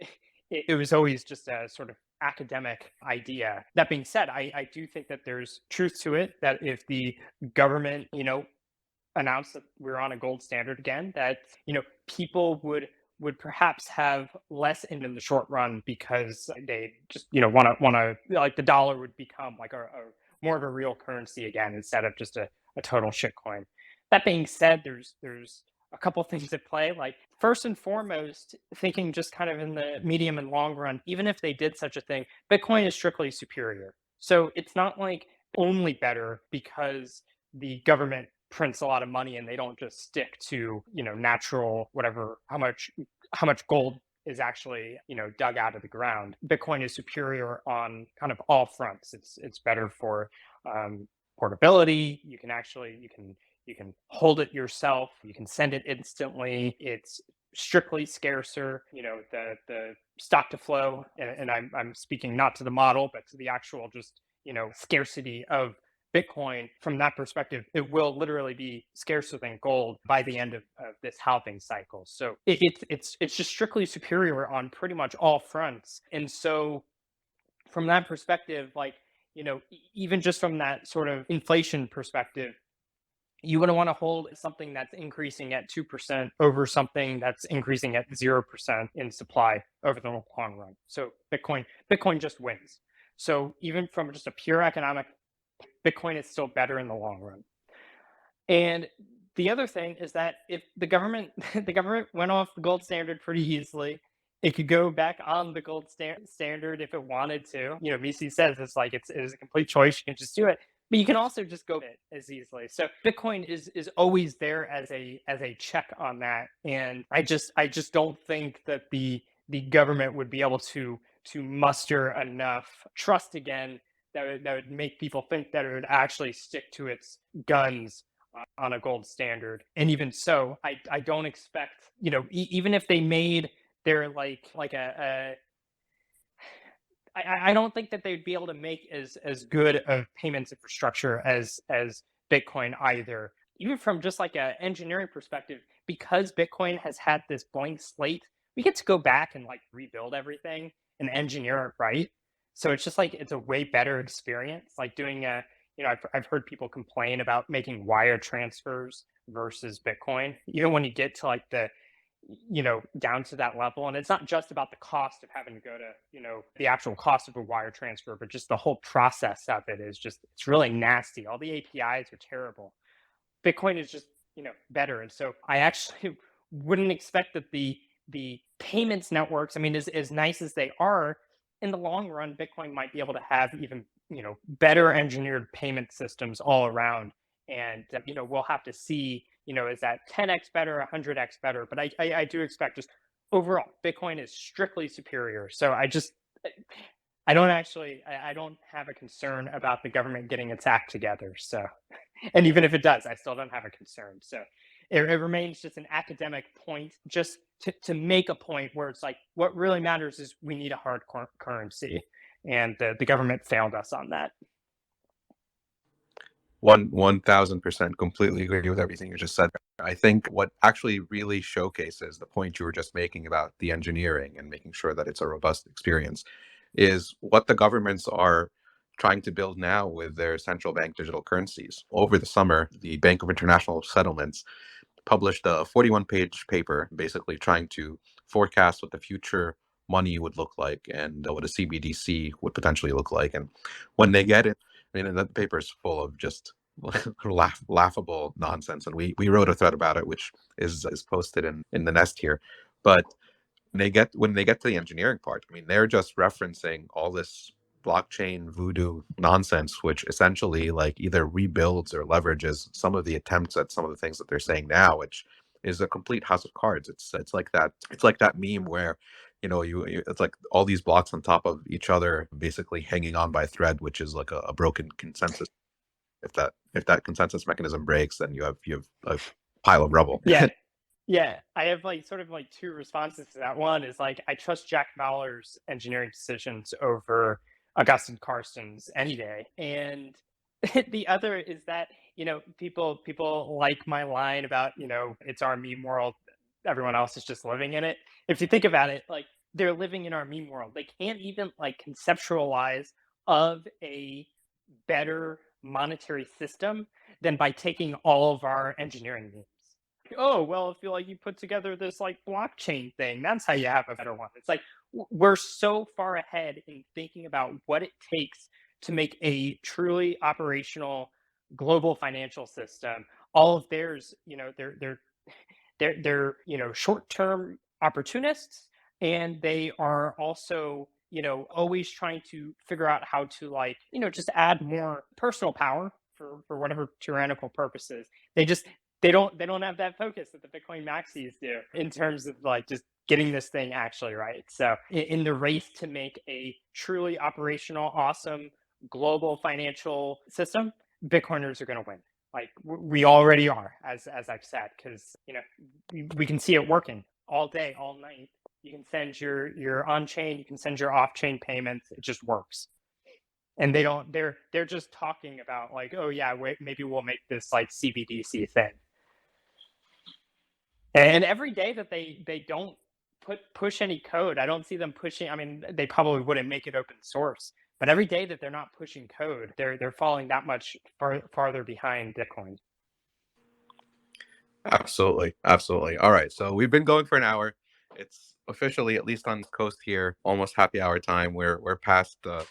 it was always just a sort of academic idea. That being said, I do think that there's truth to it, that if the government, announced that we're on a gold standard again, that, people would perhaps have less in the short run because they just, want to like the dollar would become like a more of a real currency again instead of just a total shitcoin. That being said, there's a couple things at play. Like first and foremost, thinking just kind of in the medium and long run, even if they did such a thing, Bitcoin is strictly superior. So it's not like only better because the government prints a lot of money and they don't just stick to natural whatever how much gold is actually dug out of the ground. Bitcoin is superior on kind of all fronts. It's better for portability. You can hold it yourself. You can send it instantly. It's strictly scarcer. The stock to flow, and I'm speaking not to the model, but to the actual just scarcity of Bitcoin. From that perspective, it will literally be scarcer than gold by the end of this halving cycle. So it's just strictly superior on pretty much all fronts. And so from that perspective, like, even just from that sort of inflation perspective, you wouldn't want to hold something that's increasing at 2% over something that's increasing at 0% in supply over the long run. So Bitcoin just wins. So even from just a pure economic, Bitcoin is still better in the long run. And the other thing is that if the government went off the gold standard pretty easily, it could go back on the gold standard if it wanted to. VC says it's like it is a complete choice. You can just do it, but you can also just go it as easily. So Bitcoin is always there as a check on that. And I just don't think that the government would be able to muster enough trust again that would make people think that it would actually stick to its guns on a gold standard. And even so, I don't expect, even if they made their I don't think that they'd be able to make as good of payments infrastructure as Bitcoin either. Even from just like a engineering perspective, because Bitcoin has had this blank slate, we get to go back and like rebuild everything and engineer it right. So it's just like it's a way better experience. Like doing I've heard people complain about making wire transfers versus Bitcoin. Even when you get to like the down to that level, and it's not just about the cost of having to go to the actual cost of a wire transfer, but just the whole process of it is just, it's really nasty. All the APIs are terrible. Bitcoin is just better. And so I actually wouldn't expect that the the payments networks, I mean, as nice as they are, in the long run, Bitcoin might be able to have even, better engineered payment systems all around. And, we'll have to see, is that 10x better, 100x better? But I do expect just overall, Bitcoin is strictly superior. So I don't actually, I don't have a concern about the government getting its act together. So, and even if it does, I still don't have a concern. So it remains just an academic point, just to make a point where it's like, what really matters is we need a hard currency. And the government failed us on that. 1000% completely agree with everything you just said. I think what actually really showcases the point you were just making about the engineering and making sure that it's a robust experience is what the governments are trying to build now with their central bank digital currencies. Over the summer, the Bank of International Settlements published a 41-page paper basically trying to forecast what the future money would look like and what a CBDC would potentially look like. And when they get it, I mean, that paper is full of just laughable nonsense. And we wrote a thread about it, which is posted in the nest here. But when they get to the engineering part, I mean, they're just referencing all this blockchain voodoo nonsense, which essentially like either rebuilds or leverages some of the attempts at some of the things that they're saying now, which is a complete house of cards. It's like that meme where you it's like all these blocks on top of each other basically hanging on by a thread, which is like a broken consensus. If that consensus mechanism breaks, then you have a pile of rubble. Yeah. Yeah, I have sort of two responses to that. One is I trust Jack Mallers' engineering decisions over Augustine Carson's any day. And the other is that, people like my line about, it's our meme world, everyone else is just living in it. If you think about it, they're living in our meme world. They can't even conceptualize of a better monetary system than by taking all of our engineering memes. Oh, well, if you put together this blockchain thing, that's how you have a better one. It's we're so far ahead in thinking about what it takes to make a truly operational global financial system. All of theirs, they're short-term opportunists, and they are also always trying to figure out how to just add more personal power for whatever tyrannical purposes. They don't have that focus that the Bitcoin maxis do in terms of just getting this thing actually right. So in the race to make a truly operational, awesome global financial system, Bitcoiners are going to win. We already are, as I've said, because we can see it working all day, all night. You can send your on-chain, you can send your off-chain payments. It just works. And they're just talking about oh yeah, wait, maybe we'll make this CBDC thing. And every day that they don't push any code, I don't see them pushing. I mean, they probably wouldn't make it open source, but every day that they're not pushing code, they're falling that much farther behind Bitcoin. Absolutely. All right. So we've been going for an hour. It's officially, at least on the coast here, almost happy hour time. We're past the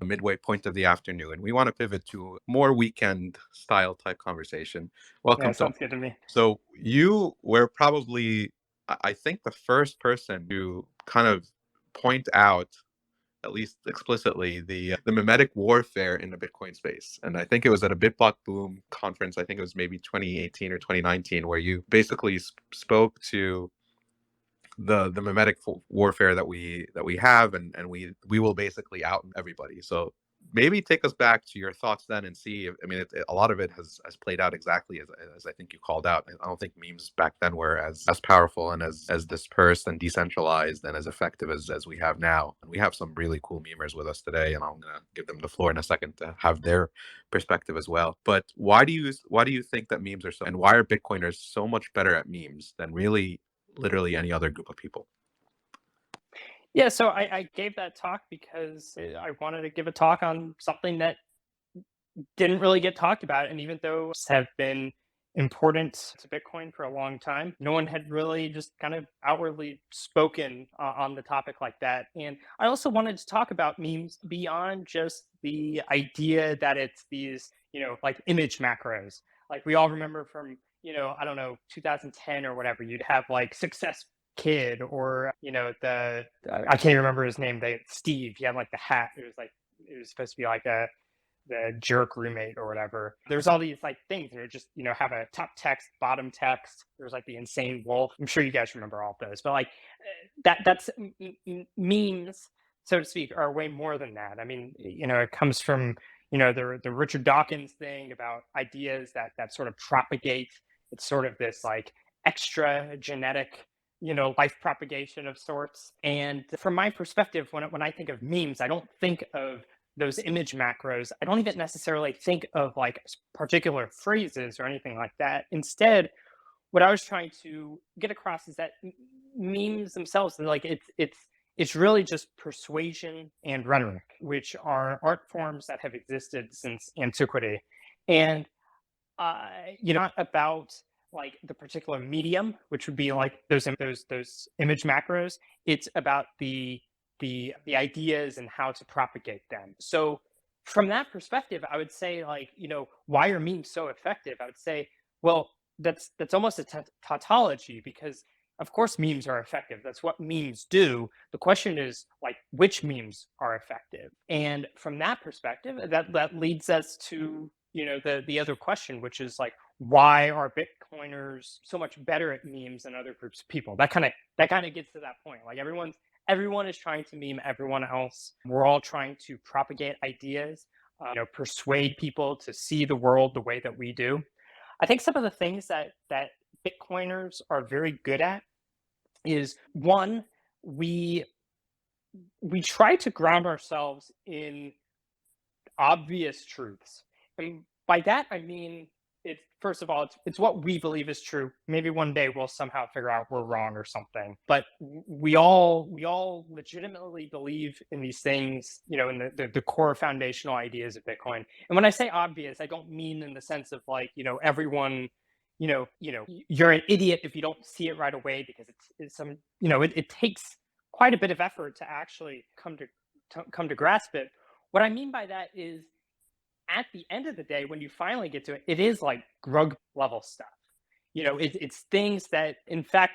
midway point of the afternoon, and we want to pivot to more weekend style type conversation. Welcome. Yeah, sounds good to me. So you were probably, I think, the first person to kind of point out, at least explicitly, the mimetic warfare in the Bitcoin space. And I think it was at a BitBlock Boom conference. I think it was maybe 2018 or 2019, where you basically spoke to the mimetic warfare that we have, and we will basically out everybody. So maybe take us back to your thoughts then and see if, I mean, a lot of it has played out exactly as I think you called out. I don't think memes back then were as powerful and as dispersed and decentralized and as effective as we have now. And we have some really cool memers with us today, and I'm gonna give them the floor in a second to have their perspective as well. But why do you think that memes are so, and why are Bitcoiners so much better at memes than really literally any other group of people? Yeah, so I gave that talk because I wanted to give a talk on something that didn't really get talked about. And even though have been important to Bitcoin for a long time, no one had really just kind of outwardly spoken on the topic like that. And I also wanted to talk about memes beyond just the idea that it's these, image macros. We all remember from, I don't know, 2010 or whatever, you'd have success kid, or I can't even remember his name. Steve. He had like the hat. It was supposed to be like the jerk roommate or whatever. There's all these like things that are just, have a top text, bottom text. There's like the insane wolf. I'm sure you guys remember all of those, but like that's memes, so to speak, are way more than that. I mean, it comes from, the Richard Dawkins thing about ideas that sort of propagate. It's sort of this like extra genetic, life propagation of sorts. And from my perspective, when I think of memes, I don't think of those image macros. I don't even necessarily think of like particular phrases or anything like that. Instead, what I was trying to get across is that memes themselves, like it's really just persuasion and rhetoric, which are art forms that have existed since antiquity. And not about like the particular medium, which would be like those image macros. It's about the ideas and how to propagate them. So from that perspective, I would say, like, why are memes so effective? I would say, well, that's almost a tautology, because of course memes are effective. That's what memes do. The question is, like, which memes are effective? And from that perspective, that leads us to, the other question, which is like, why are Bitcoiners so much better at memes than other groups of people? That kind of gets to that point. Like, everyone is trying to meme everyone else. We're all trying to propagate ideas, persuade people to see the world the way that we do. I think some of the things that Bitcoiners are very good at is, one, we try to ground ourselves in obvious truths. And by that, I mean, first of all, it's what we believe is true. Maybe one day we'll somehow figure out we're wrong or something. But we all legitimately believe in these things, in the core foundational ideas of Bitcoin. And when I say obvious, I don't mean in the sense of like, everyone, you're an idiot if you don't see it right away, because it takes quite a bit of effort to actually come to grasp it. What I mean by that is, at the end of the day, when you finally get to it, it is like grug level stuff. It's things that, in fact,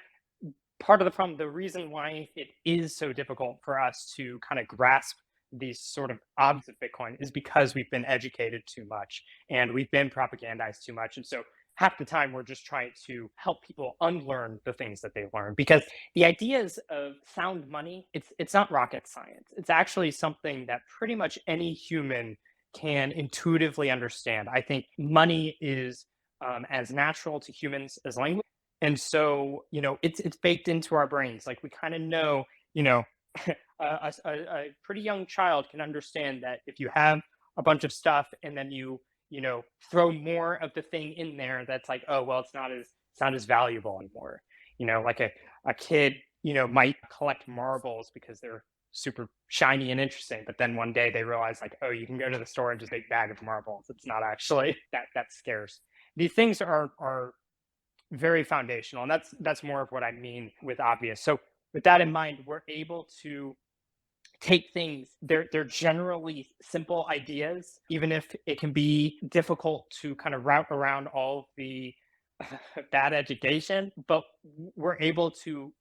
part of the problem, the reason why it is so difficult for us to kind of grasp these sort of obs of Bitcoin is because we've been educated too much and we've been propagandized too much. And so half the time we're just trying to help people unlearn the things that they learned, because the ideas of sound money, it's not rocket science. It's actually something that pretty much any human can intuitively understand. I think money is as natural to humans as language. And so, it's baked into our brains. Like, we kind of know, a pretty young child can understand that if you have a bunch of stuff and then you throw more of the thing in there, that's like, oh, well, it's not as valuable anymore. Like a kid, might collect marbles because they're super shiny and interesting, but then one day they realize, like, oh, you can go to the store and just make a bag of marbles. It's not actually that scarce. These things are very foundational, and that's more of what I mean with obvious. So with that in mind, we're able to take things, they're generally simple ideas, even if it can be difficult to kind of route around all of the bad education, but we're able to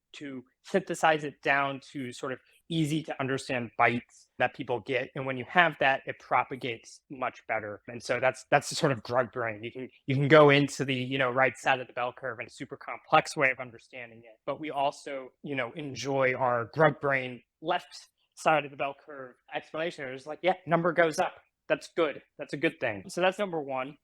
synthesize it down to sort of easy to understand bites that people get. And when you have that, it propagates much better. And so that's the sort of drug brain. You can go into the, right side of the bell curve in a super complex way of understanding it. But we also, enjoy our drug brain left side of the bell curve explanation. It's like, yeah, number goes up. That's good. That's a good thing. So that's number one.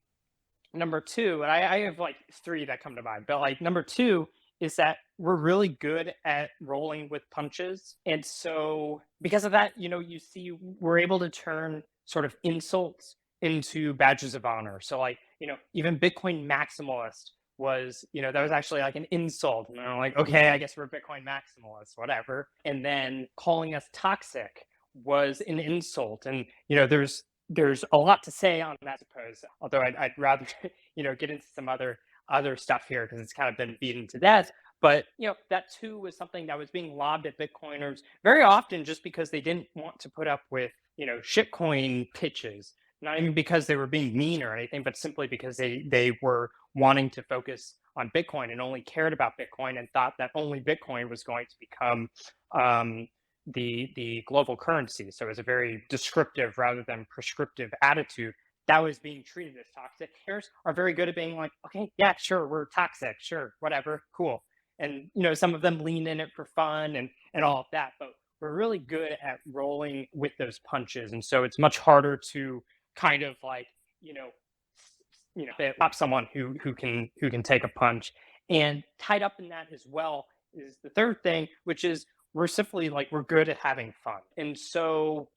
Number two, and I have like three that come to mind, but like number two is that we're really good at rolling with punches. And so because of that, you see, we're able to turn sort of insults into badges of honor. So like, even Bitcoin maximalist was, that was actually like an insult. And they're like, okay, I guess we're Bitcoin maximalists, whatever. And then calling us toxic was an insult. And, there's a lot to say on that, I suppose, although I'd rather, get into some other stuff here because it's kind of been beaten to death. But, that too was something that was being lobbed at Bitcoiners very often just because they didn't want to put up with, shitcoin pitches, not even because they were being mean or anything, but simply because they were wanting to focus Bitcoin and only cared about Bitcoin and thought that only Bitcoin was going to become the global currency. So it was a very descriptive rather than prescriptive attitude that was being treated as toxic. Hackers are very good at being like, okay, yeah, sure, we're toxic, sure, whatever, cool. And some of them lean in it for fun and all of that, but we're really good at rolling with those punches, and so it's much harder to kind of like stop someone who can take a punch. And tied up in that as well is the third thing, which is we're simply like we're good at having fun, and so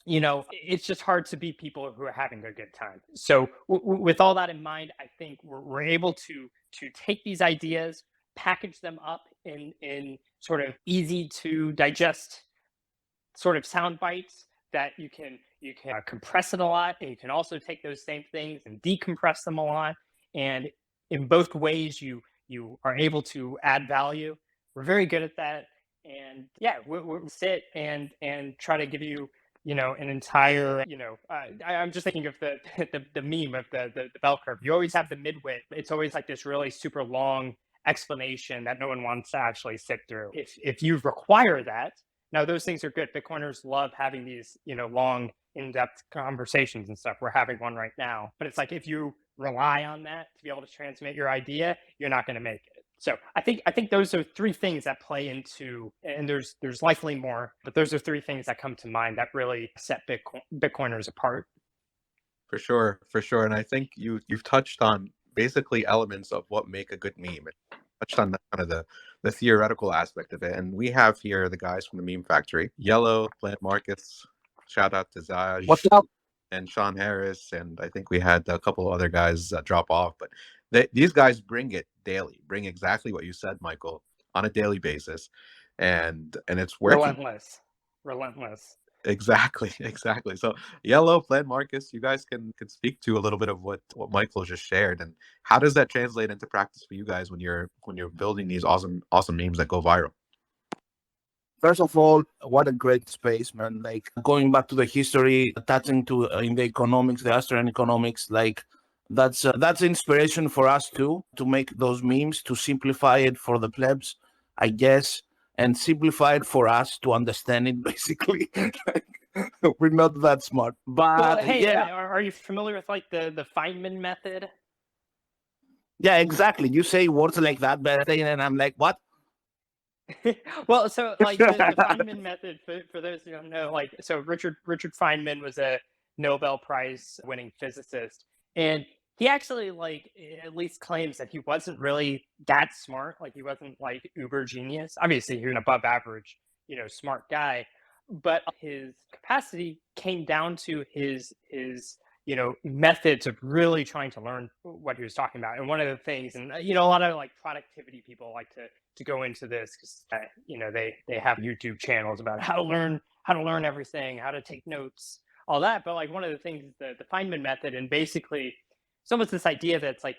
it's just hard to beat people who are having a good time. So with all that in mind, I think we're able to take these ideas, package them up in sort of easy to digest sort of sound bites that you can compress it a lot, and you can also take those same things and decompress them a lot. And in both ways, you are able to add value. We're very good at that, and yeah, we'll sit and try to give you an entire I'm just thinking of the meme of the bell curve. You always have the midway. It's always like this really super long explanation that no one wants to actually sit through. If you require that, now those things are good. Bitcoiners love having these long in-depth conversations and stuff. We're having one right now, but it's like if you rely on that to be able to transmit your idea, you're not going to make it. So I think those are three things that play into, and there's likely more, but those are three things that come to mind that really set Bitcoiners apart. For sure, for sure. And I think you've touched on basically elements of what make a good meme. It touched on kind of the theoretical aspect of it. And we have here the guys from the Meme Factory, Yellow, Plant Markets, shout out to Zaj. What's up? And Sean Harris, and I think we had a couple of other guys drop off, but these guys bring it daily, bring exactly what you said, Michael, on a daily basis, and it's working. Relentless. Exactly. So Yellow, Plan Marcus, you guys can speak to a little bit of what Michael just shared, and how does that translate into practice for you guys when you're building these awesome memes that go viral? First of all, what a great space, man. Like going back to the history, touching to in the economics, the Austrian economics, like that's inspiration for us too, to make those memes, to simplify it for the plebs, I guess, and simplify it for us to understand it, basically. We're not that smart. But well, hey, yeah. Are you familiar with like the Feynman method? Yeah, exactly. You say words like that, but and I'm like, what? Well, so like the Feynman method, for those who don't know, like, so Richard Feynman was a Nobel Prize winning physicist, and he actually like at least claims that he wasn't really that smart. Like he wasn't like uber genius. Obviously, he was an above average, smart guy, but his capacity came down to his methods of really trying to learn what he was talking about. And one of the things, and a lot of like productivity people like to go into this because they have YouTube channels about how to learn everything, how to take notes, all that. But like one of the things is the Feynman method, and basically it's almost this idea that it's like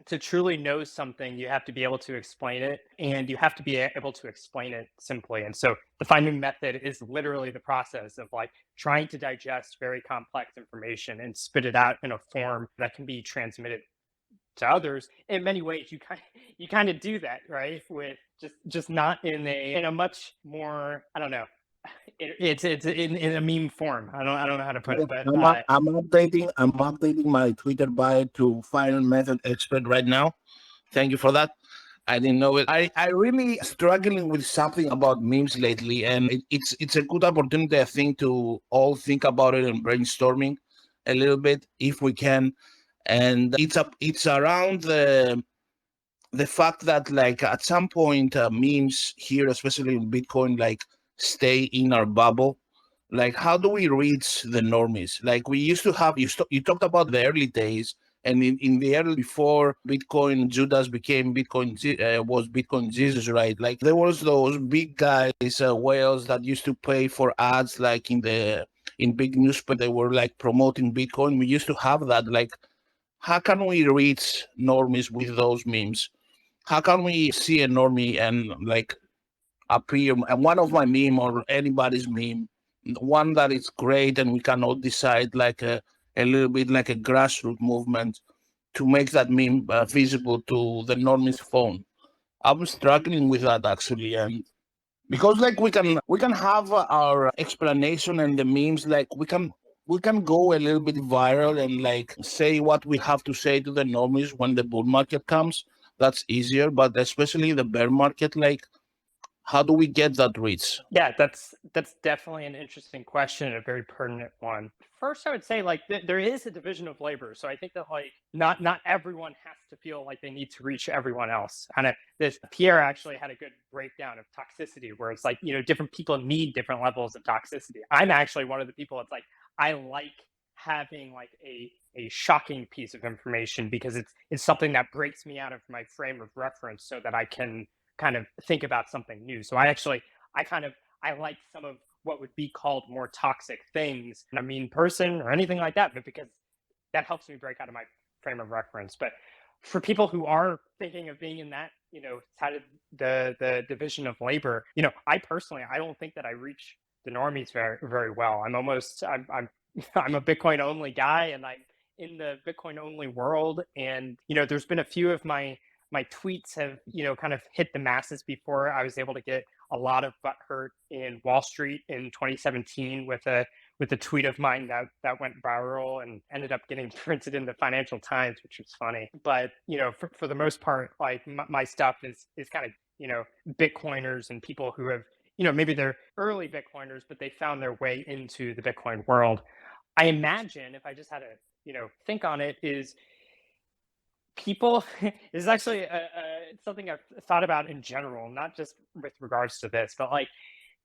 to truly know something, you have to be able to explain it, and you have to be able to explain it simply. And so the Feynman method is literally the process of like trying to digest very complex information and spit it out in a form that can be transmitted to others. In many ways, you kind of do that, right? With just not in a much more, I don't know. It's in a meme form. I don't know how to put it, but I'm updating my Twitter bio to Feynman method expert right now. Thank you for that. I didn't know it. I really struggling with something about memes lately, and it's a good opportunity, I think, to all think about it and brainstorming a little bit if we can. And it's around the fact that like at some point memes here, especially in Bitcoin, like stay in our bubble. Like how do we reach the normies? Like we used to have, you talked about the early days, and in the early, before Bitcoin Judas became Bitcoin, was Bitcoin Jesus, right? Like there was those big guys, whales that used to pay for ads, like in big newspaper, they were like promoting Bitcoin. We used to have that. Like how can we reach normies with those memes? How can we see a normie and like appear, and one of my meme or anybody's meme, one that is great, and we can all decide like a little bit like a grassroots movement, to make that meme visible to the normie's phone. I'm struggling with that actually, and because like we can have our explanation and the memes, like we can go a little bit viral and like say what we have to say to the normies when the bull market comes. That's easier, but especially the bear market, like how do we get that reach? Yeah, that's definitely an interesting question, and a very pertinent one. First, I would say like there is a division of labor, so I think that like not everyone has to feel like they need to reach everyone else. And this Pierre actually had a good breakdown of toxicity, where it's like different people need different levels of toxicity. I'm actually one of the people that's like I like having like a shocking piece of information because it's something that breaks me out of my frame of reference so that I can kind of think about something new. So I like some of what would be called more toxic things. And I mean person or anything like that, but because that helps me break out of my frame of reference. But for people who are thinking of being in that, side of the division of labor, I personally I don't think that I reach the normies very very well. I'm I'm a Bitcoin only guy, and I'm in the Bitcoin only world. And there's been a few of my tweets have kind of hit the masses before I was able to get a lot of butthurt in Wall Street in 2017 with a tweet of mine that went viral and ended up getting printed in the Financial Times, which was funny. But for the most part, like my stuff is kind of Bitcoiners and people who have maybe they're early Bitcoiners, but they found their way into the Bitcoin world. I imagine if I just had to think on it is people is actually something I've thought about in general, not just with regards to this, but like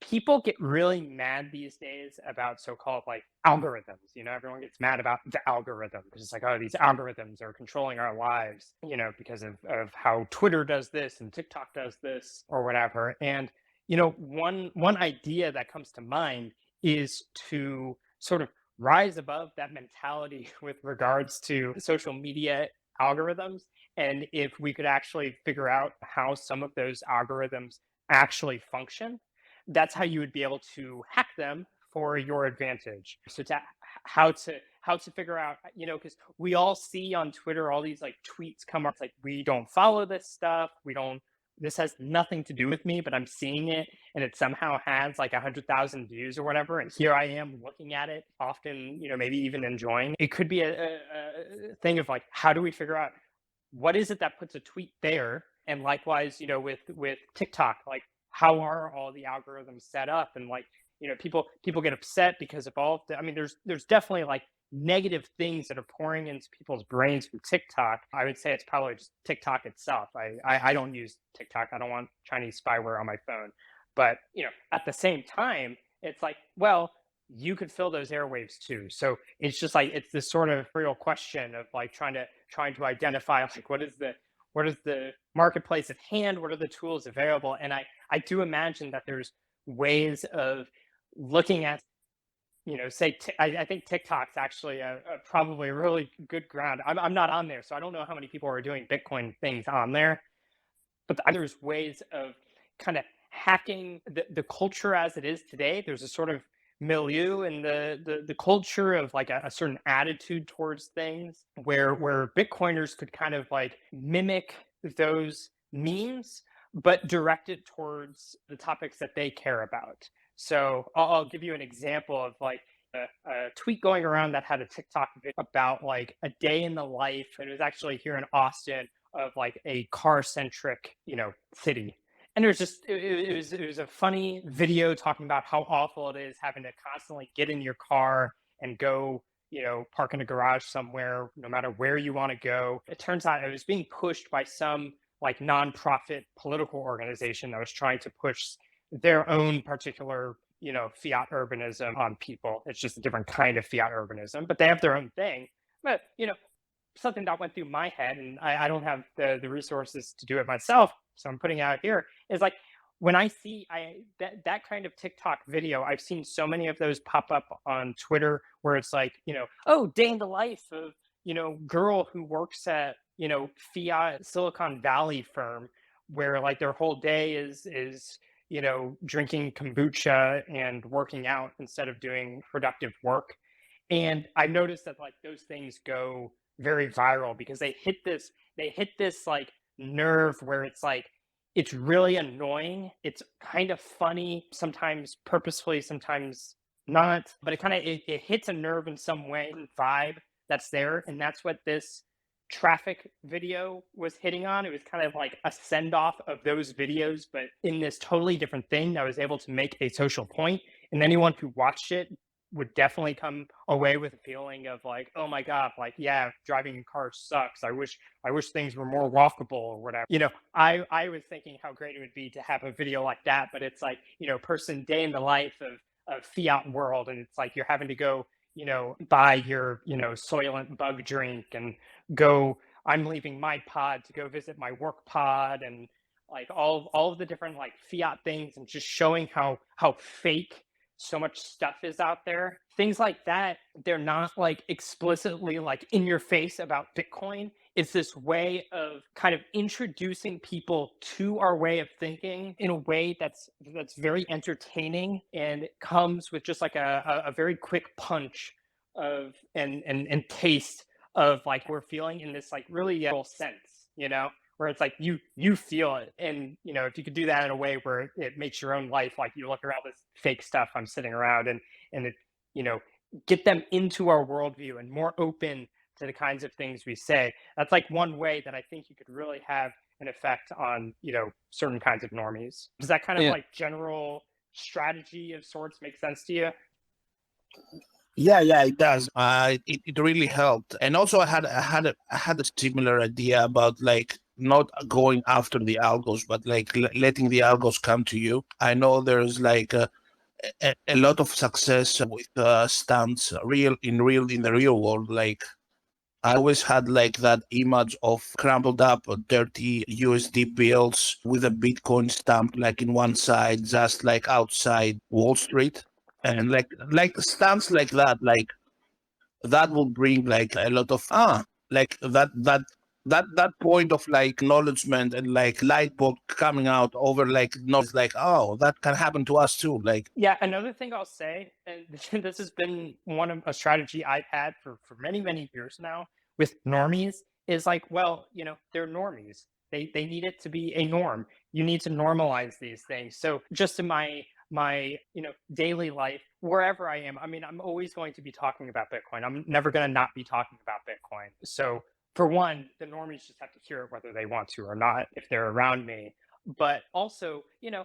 people get really mad these days about so-called like algorithms. Everyone gets mad about the algorithm because it's like, oh, these algorithms are controlling our lives, because of how Twitter does this and TikTok does this or whatever. And one idea that comes to mind is to sort of rise above that mentality with regards to social media algorithms. And if we could actually figure out how some of those algorithms actually function, that's how you would be able to hack them for your advantage. So how to figure out, because we all see on Twitter all these like tweets come up. It's like, we don't follow this stuff. This has nothing to do with me, but I'm seeing it and it somehow has like 100,000 views or whatever. And here I am looking at it often, maybe even enjoying. It could be a thing of like, how do we figure out what is it that puts a tweet there? And likewise, with TikTok, like how are all the algorithms set up? And like, people get upset because of all of the, I mean, there's definitely like negative things that are pouring into people's brains from TikTok. I would say it's probably just TikTok itself. I don't use TikTok. I don't want Chinese spyware on my phone. But, at the same time, it's like, well, you could fill those airwaves too. So it's just like, it's this sort of real question of like trying to identify like what is the marketplace at hand? What are the tools available? And I do imagine that there's ways of looking at, I think TikTok's actually probably a really good ground. I'm not on there, so I don't know how many people are doing Bitcoin things on there. But there's ways of kind of hacking the culture as it is today. There's a sort of milieu in the culture of like a certain attitude towards things where Bitcoiners could kind of like mimic those memes, but direct it towards the topics that they care about. So I'll give you an example of like a tweet going around that had a TikTok video about like a day in the life. And it was actually here in Austin of like a car centric, city. And it was a funny video talking about how awful it is having to constantly get in your car and go, park in a garage somewhere, no matter where you want to go. It turns out it was being pushed by some like nonprofit political organization that was trying to push their own particular, fiat urbanism on people. It's just a different kind of fiat urbanism, but they have their own thing. But, something that went through my head, and I don't have the resources to do it myself, so I'm putting it out here, is like when I see that kind of TikTok video, I've seen so many of those pop up on Twitter where it's like, oh, day in the life of, girl who works at, fiat Silicon Valley firm where like their whole day is drinking kombucha and working out instead of doing productive work. And I noticed that like those things go very viral because they hit this like nerve where it's like it's really annoying. It's kind of funny, sometimes purposefully, sometimes not, but it hits a nerve in some way, vibe that's there, and that's what this traffic video was hitting on. It was kind of like a send off of those videos, but in this totally different thing that was able to make a social point. And anyone who watched it would definitely come away with a feeling of like, oh my God, like, yeah, driving a car sucks. I wish things were more walkable or whatever. You know, I was thinking how great it would be to have a video like that, but it's like, you know, person day in the life of fiat world. And it's like you're having to go, you know, buy your, you know, Soylent bug drink and go, I'm leaving my pod to go visit my work pod, and like all of the different like fiat things, and just showing how fake so much stuff is out there. Things like that, they're not like explicitly like in your face about Bitcoin. It's this way of kind of introducing people to our way of thinking in a way that's very entertaining, and comes with just like a very quick punch of and taste of like we're feeling in this like really sense, you know, where it's like you feel it. And you know, if you could do that in a way where it makes your own life, like you look around this fake stuff I'm sitting around, and it, you know, get them into our worldview and more open to the kinds of things we say. That's like one way that I think you could really have an effect on, you know, certain kinds of normies. Does that kind of like general strategy of sorts make sense to you? Yeah, it does. It really helped, and also I had a similar idea about like not going after the algos, but like letting the algos come to you. I know there's like a lot of success with stunts, in the real world. Like I always had like that image of crumpled up, dirty USD bills with a Bitcoin stamp, like in one side, just like outside Wall Street, and like stamps like that will bring like a lot of like that point of like acknowledgement and like light bulb coming out over like not like, oh, that can happen to us too. Like, Yeah, another thing I'll say, and this has been one of a strategy I've had for many years now with normies, is like, well, you know, they're normies. They need it to be a norm. You need to normalize these things. So just in my you know, daily life, wherever I am, I mean, I'm always going to be talking about Bitcoin. I'm never going to not be talking about Bitcoin. So for one, the normies just have to hear it whether they want to or not if they're around me. But also, you know,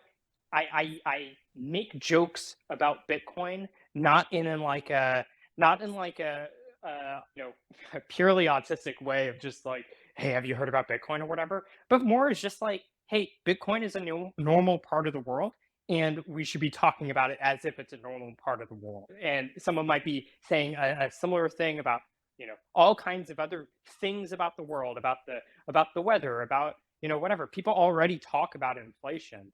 I make jokes about Bitcoin, not in like a you know, a purely autistic way of just like, hey, have you heard about Bitcoin or whatever, but more is just like, hey, Bitcoin is a new normal part of the world, and we should be talking about it as if it's a normal part of the world. And someone might be saying a similar thing about, you know, all kinds of other things about the world, about the weather, about, you know, whatever. People already talk about inflation.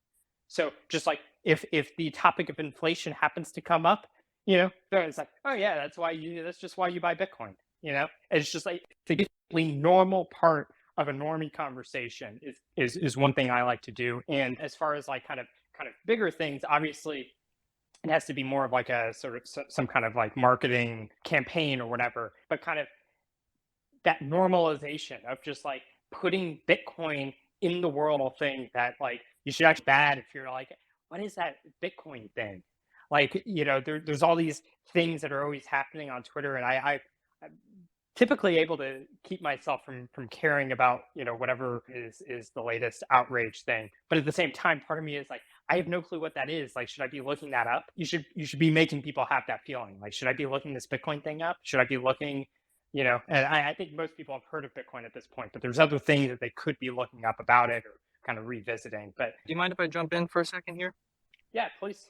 So just like if the topic of inflation happens to come up, you know, it's like, oh yeah, that's just why you buy Bitcoin. You know, it's just like the completely normal part of a normie conversation is one thing I like to do. And as far as like kind of bigger things, obviously it has to be more of like a sort of some kind of like marketing campaign or whatever, but kind of that normalization of just like putting Bitcoin in the world thing that like you should actually bad if you're like, what is that Bitcoin thing? Like, you know, there's all these things that are always happening on Twitter, and I'm typically able to keep myself from caring about, you know, whatever is the latest outrage thing. But at the same time, part of me is like, I have no clue what that is. Like, should I be looking that up? You should be making people have that feeling. Like, should I be looking this Bitcoin thing up? Should I be looking, you know? And I think most people have heard of Bitcoin at this point, but there's other things that they could be looking up about it or kind of revisiting. But Do you mind if I jump in for a second here? yeah, please.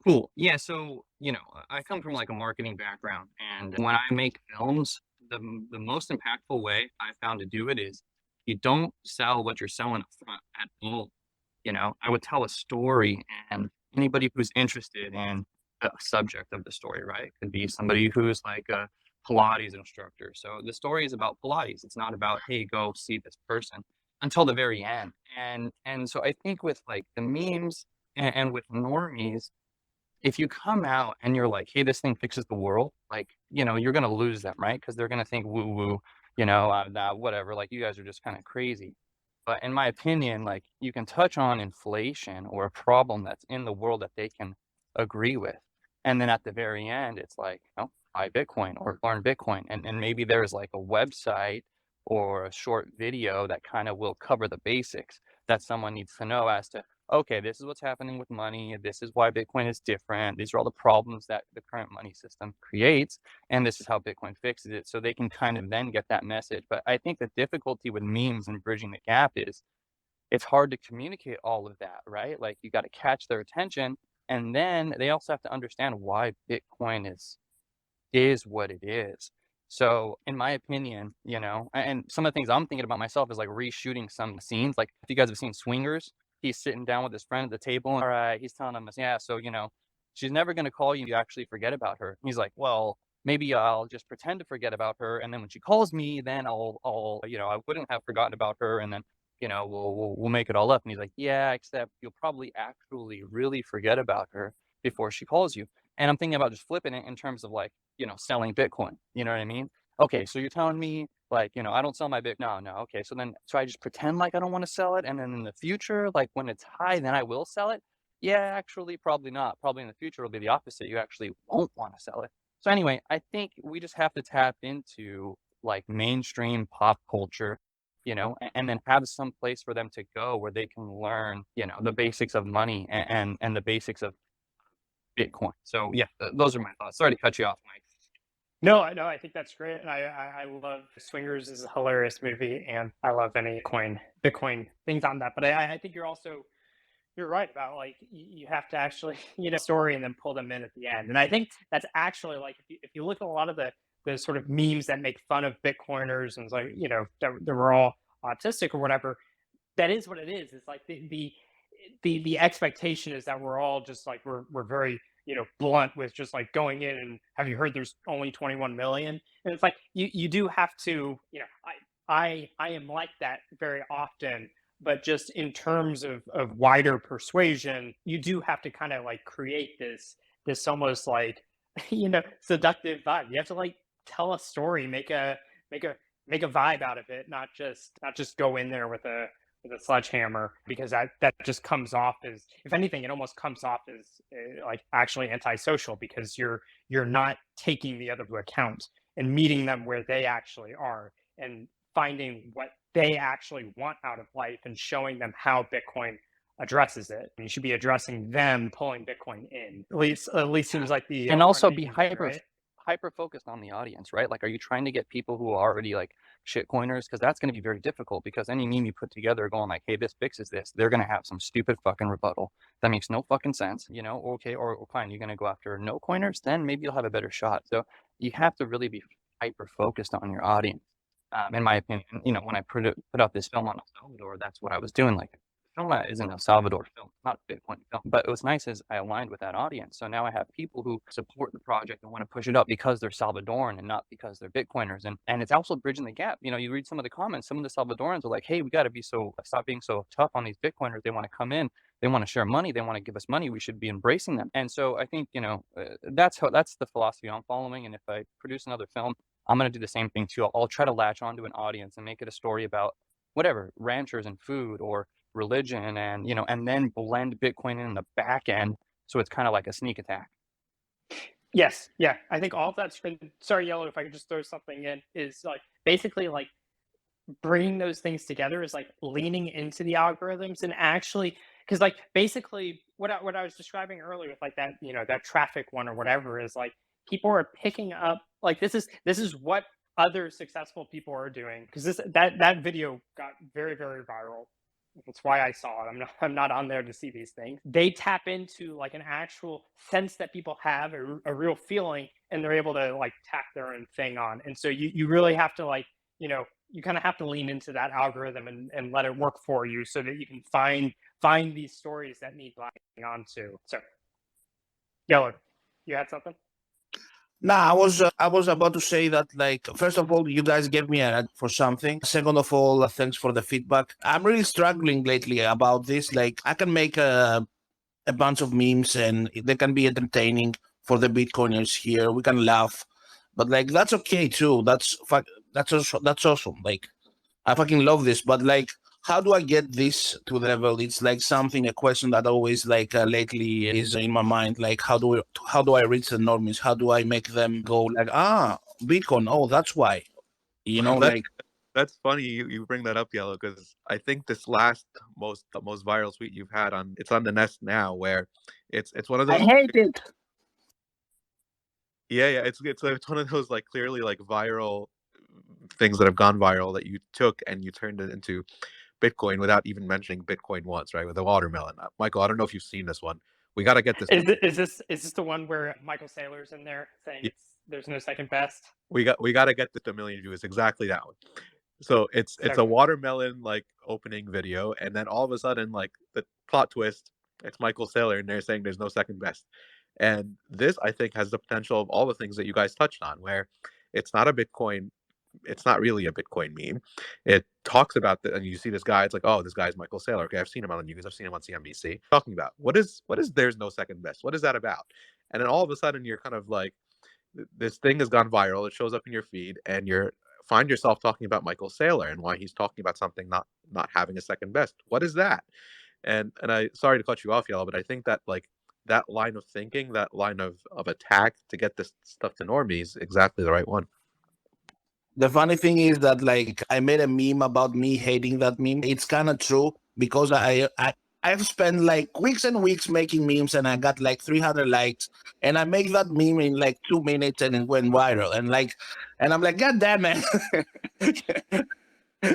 Cool. Yeah, so, you know, I come from like a marketing background, and when I make films, the most impactful way I found to do it is you don't sell what you're selling up front at all. You know, I would tell a story, and anybody who's interested in the subject of the story, right? Could be somebody who's like a Pilates instructor. So the story is about Pilates. It's not about, hey, go see this person until the very end. And so I think with like the memes and with normies, if you come out and you're like, hey, this thing fixes the world, like, you know, you're going to lose them, right? Because they're going to think woo woo, whatever, like you guys are just kind of crazy. But in my opinion, like you can touch on inflation or a problem that's in the world that they can agree with. And then at the very end, it's like, buy Bitcoin or learn Bitcoin. And maybe there's like a website or a short video that kind of will cover the basics that someone needs to know as to, okay, this is what's happening with money. This is why Bitcoin is different. These are all the problems that the current money system creates. And this is how Bitcoin fixes it. So they can kind of then get that message. But I think the difficulty with memes and bridging the gap is it's hard to communicate all of that, right? Like you got to catch their attention. And then they also have to understand why Bitcoin is what it is. So in my opinion, and some of the things I'm thinking about myself is like reshooting some scenes. Like if you guys have seen Swingers, he's sitting down with his friend at the table. All right, he's telling him, yeah, so, she's never going to call you. You actually forget about her. He's like, well, maybe I'll just pretend to forget about her. And then when she calls me, then I'll, I wouldn't have forgotten about her. And then, we'll make it all up. And he's like, yeah, except you'll probably actually really forget about her before she calls you. And I'm thinking about just flipping it in terms of like, selling Bitcoin. You know what I mean? Okay, so you're telling me like, I don't sell my Bitcoin. No. Okay, so I just pretend like I don't want to sell it. And then in the future, like when it's high, then I will sell it. Yeah, actually, probably not. Probably in the future, it'll be the opposite. You actually won't want to sell it. So anyway, I think we just have to tap into like mainstream pop culture, and then have some place for them to go where they can learn, the basics of money and the basics of Bitcoin. So yeah, those are my thoughts. Sorry to cut you off, Mike. No, I think that's great. And I love Swingers is a hilarious movie, and I love any Bitcoin things on that. But I think you're right about like you have to actually story and then pull them in at the end. And I think that's actually like if you look at a lot of the sort of memes that make fun of Bitcoiners and it's like that we're all autistic or whatever, that is what it is. It's like the expectation is that we're all just like we're very blunt with just like going in and have you heard there's only 21 million, and it's like you do have to I am like that very often, but just in terms of wider persuasion, you do have to kind of like create this almost like seductive vibe. You have to like tell a story, make a vibe out of it, not just go in there with a sledgehammer, because that just comes off as, if anything, it almost comes off as like actually antisocial, because you're not taking the other into account and meeting them where they actually are and finding what they actually want out of life and showing them how Bitcoin addresses it. You should be addressing them pulling Bitcoin in. At least seems like the and also be hyper focused on the audience, right? Like, are you trying to get people who are already like shitcoiners? Because that's going to be very difficult, because any meme you put together going like, hey, this fixes this, they're going to have some stupid fucking rebuttal that makes no fucking sense, okay, or fine, you're going to go after no coiners, then maybe you'll have a better shot. So you have to really be hyper focused on your audience. In my opinion, when I put out this film on El Salvador, that's what I was doing. Like, the film isn't a Salvador film, not a Bitcoin film, but it was nice as I aligned with that audience. So now I have people who support the project and want to push it up because they're Salvadoran and not because they're Bitcoiners. And it's also bridging the gap. You read some of the comments, some of the Salvadorans are like, hey, we got to stop being so tough on these Bitcoiners. They want to come in, they want to share money, they want to give us money. We should be embracing them. And so I think, that's the philosophy I'm following. And if I produce another film, I'm going to do the same thing too. I'll try to latch onto an audience and make it a story about whatever, ranchers and food or religion, and and then blend Bitcoin in the back end, so it's kind of like a sneak attack. Yes, yeah, I think all of that's good. Sorry, Yellow, if I could just throw something in, is like basically like bringing those things together is like leaning into the algorithms and actually, because like basically what I was describing earlier with like that that traffic one or whatever is like people are picking up like this is what other successful people are doing, because that video got very, very viral. That's why I saw it. I'm not on there to see these things. They tap into like an actual sense that people have, a real feeling, and they're able to like tack their own thing on. And so you really have to like, you kind of have to lean into that algorithm and let it work for you so that you can find these stories that need latching onto. So, Yellow, you had something? No, I was about to say that, like, first of all, you guys gave me an ad for something. Second of all, thanks for the feedback. I'm really struggling lately about this. Like, I can make a bunch of memes and they can be entertaining for the Bitcoiners here. We can laugh, but like that's okay too. That's awesome. Like, I fucking love this. But like, how do I get this to the level? It's like a question that always like lately is in my mind. Like, how do I reach the normies? How do I make them go like, Bitcoin? Oh, that's why. Well, Like, that's funny you bring that up, Yellow, because I think this last the most viral tweet you've had it's on the Nest now, where it's one of I those. hate it. Yeah, it's one of those like clearly like viral things that have gone viral that you took and you turned it into Bitcoin without even mentioning Bitcoin once, right? With the watermelon. Michael, I don't know if you've seen this one. We got to get this. Is this the one where Michael Saylor's in there saying Yeah. there's no second best? We got to get this to a million views. Exactly that one. So it's a watermelon like opening video, and then all of a sudden, like the plot twist, it's Michael Saylor, and they're saying there's no second best. And this, I think, has the potential of all the things that you guys touched on, where it's not a Bitcoin, it's not really a Bitcoin meme. It talks about that, and you see this guy. It's like, oh, this guy's Michael Saylor. Okay, I've seen him on the news. I've seen him on CNBC talking about what is there's no second best. What is that about? And then all of a sudden, you're kind of like, this thing has gone viral. It shows up in your feed, and you're find yourself talking about Michael Saylor and why he's talking about something not having a second best. What is that? And I sorry to cut you off, Yellow, but I think that like that line of thinking, that line of attack to get this stuff to normies, is exactly the right one. The funny thing is that like I made a meme about me hating that meme. It's kind of true because I've spent like weeks and weeks making memes and I got like 300 likes and I make that meme in like 2 minutes and it went viral and I'm like, God damn it.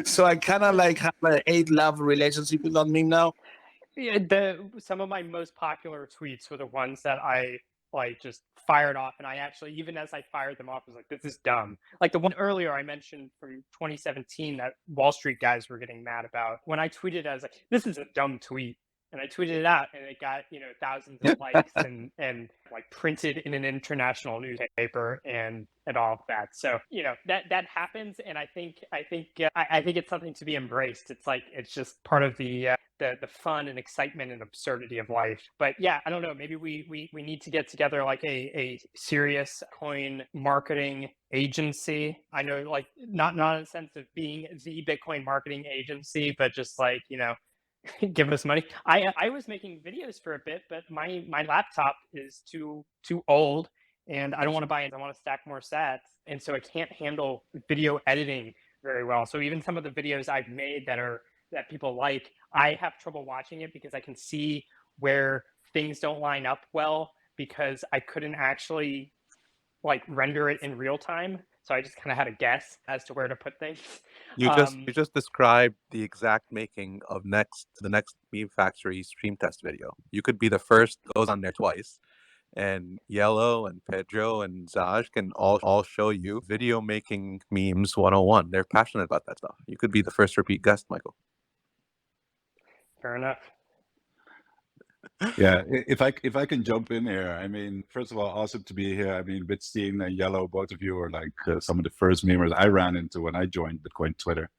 So I kind of like have a hate-love relationship with that meme now. Yeah, some of my most popular tweets were the ones that I like just fired off, and I actually, even as I fired them off, was like, "This is dumb." Like the one earlier I mentioned from 2017 that Wall Street guys were getting mad about. When I tweeted, I was like, "This is a dumb tweet," and I tweeted it out, and it got thousands of likes and like printed in an international newspaper and all of that. So that happens, and I think it's something to be embraced. It's like it's just part of the fun and excitement and absurdity of life. But yeah, I don't know. Maybe we need to get together like a serious coin marketing agency. I know, like not in a sense of being the Bitcoin marketing agency, but just like give us money. I was making videos for a bit, but my laptop is too old, and I don't want to buy it. I want to stack more sats, and so I can't handle video editing very well. So even some of the videos I've made that people like, I have trouble watching it because I can see where things don't line up well because I couldn't actually like render it in real time. So I just kind of had a guess as to where to put things. You just described the exact making of the next Meme Factory stream test video. You could be the first that goes on there twice, and Yellow and Pedro and Zaj can all show you video making memes 101. They're passionate about that stuff. You could be the first repeat guest, Michael. Fair enough. Yeah, if I can jump in here, I mean, first of all, awesome to be here. I mean, Bitstein and Yellow, both of you are like some of the first memers I ran into when I joined Bitcoin Twitter.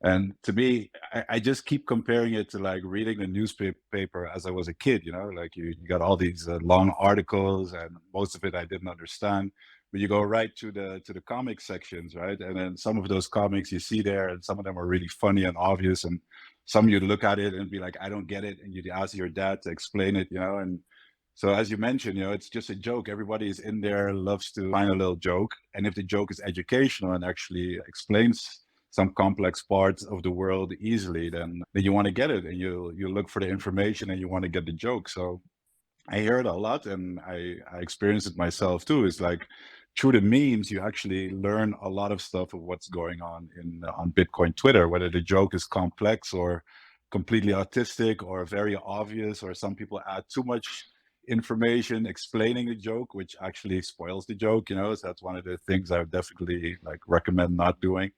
And to me, I just keep comparing it to like reading a newspaper as I was a kid, like you got all these long articles and most of it I didn't understand. But you go right to the comic sections, right? And then some of those comics you see there, and some of them are really funny and obvious, and some you'd look at it and be like, I don't get it, and you'd ask your dad to explain it, and so as you mentioned, it's just a joke. Everybody is in there, loves to find a little joke, and if the joke is educational and actually explains some complex parts of the world easily, then you want to get it, and you look for the information and you want to get the joke. So I hear it a lot, and I experience it myself too. It's like through the memes, you actually learn a lot of stuff of what's going on on Bitcoin Twitter, whether the joke is complex or completely autistic or very obvious, or some people add too much information explaining the joke, which actually spoils the joke. So that's one of the things I would definitely like recommend not doing.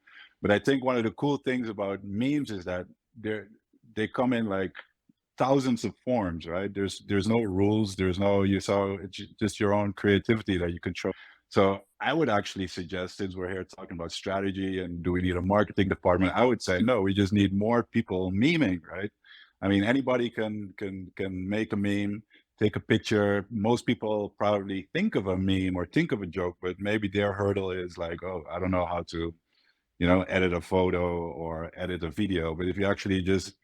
But I think one of the cool things about memes is that they come in like thousands of forms, right? There's no rules, it's just your own creativity that you control. So I would actually suggest, since we're here talking about strategy and do we need a marketing department, I would say no, we just need more people memeing, right? I mean, anybody can make a meme, take a picture. Most people probably think of a meme or think of a joke, but maybe their hurdle is like, oh, I don't know how to edit a photo or edit a video. But if you actually just,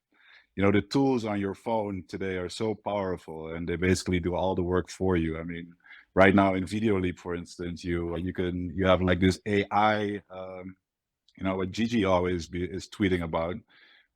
the tools on your phone today are so powerful, and they basically do all the work for you. I mean, right now in Video Leap, for instance, you have like this AI, what Gigi always is tweeting about,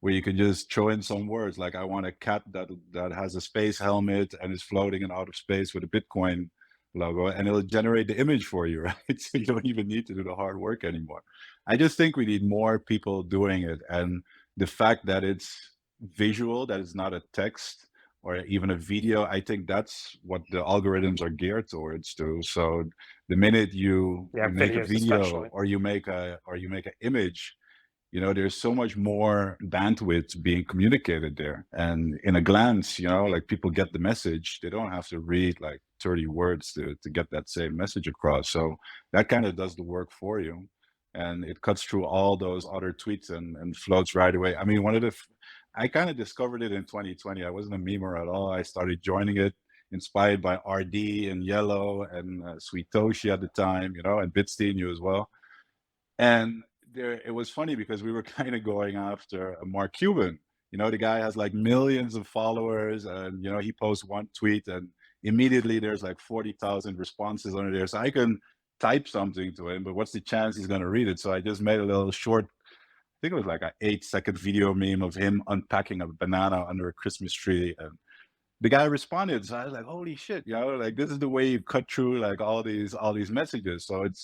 where you can just throw in some words like, I want a cat that has a space helmet and is floating in outer space with a Bitcoin logo, and it'll generate the image for you, right? So you don't even need to do the hard work anymore. I just think we need more people doing it. And the fact that it's visual, that it's not a text or even a video, I think that's what the algorithms are geared towards too. So the minute you make a videos video especially. or you make an image, there's so much more bandwidth being communicated there. And in a glance, like people get the message. They don't have to read like 30 words to get that same message across. So that kind of does the work for you. And it cuts through all those other tweets and floats right away. I mean, I kind of discovered it in 2020. I wasn't a memer at all. I started joining it, inspired by RD and Yellow and Sweet Toshi at the time, and Bitstein, you as well. And it was funny because we were kind of going after Mark Cuban. The guy has like millions of followers, and he posts one tweet and immediately there's like 40,000 responses under there. So I can type something to him, but what's the chance he's going to read it? So I just made a little short, I think it was like an 8-second video meme of him unpacking a banana under a Christmas tree, and the guy responded. So I was like, holy shit, like this is the way you cut through like all these messages. So it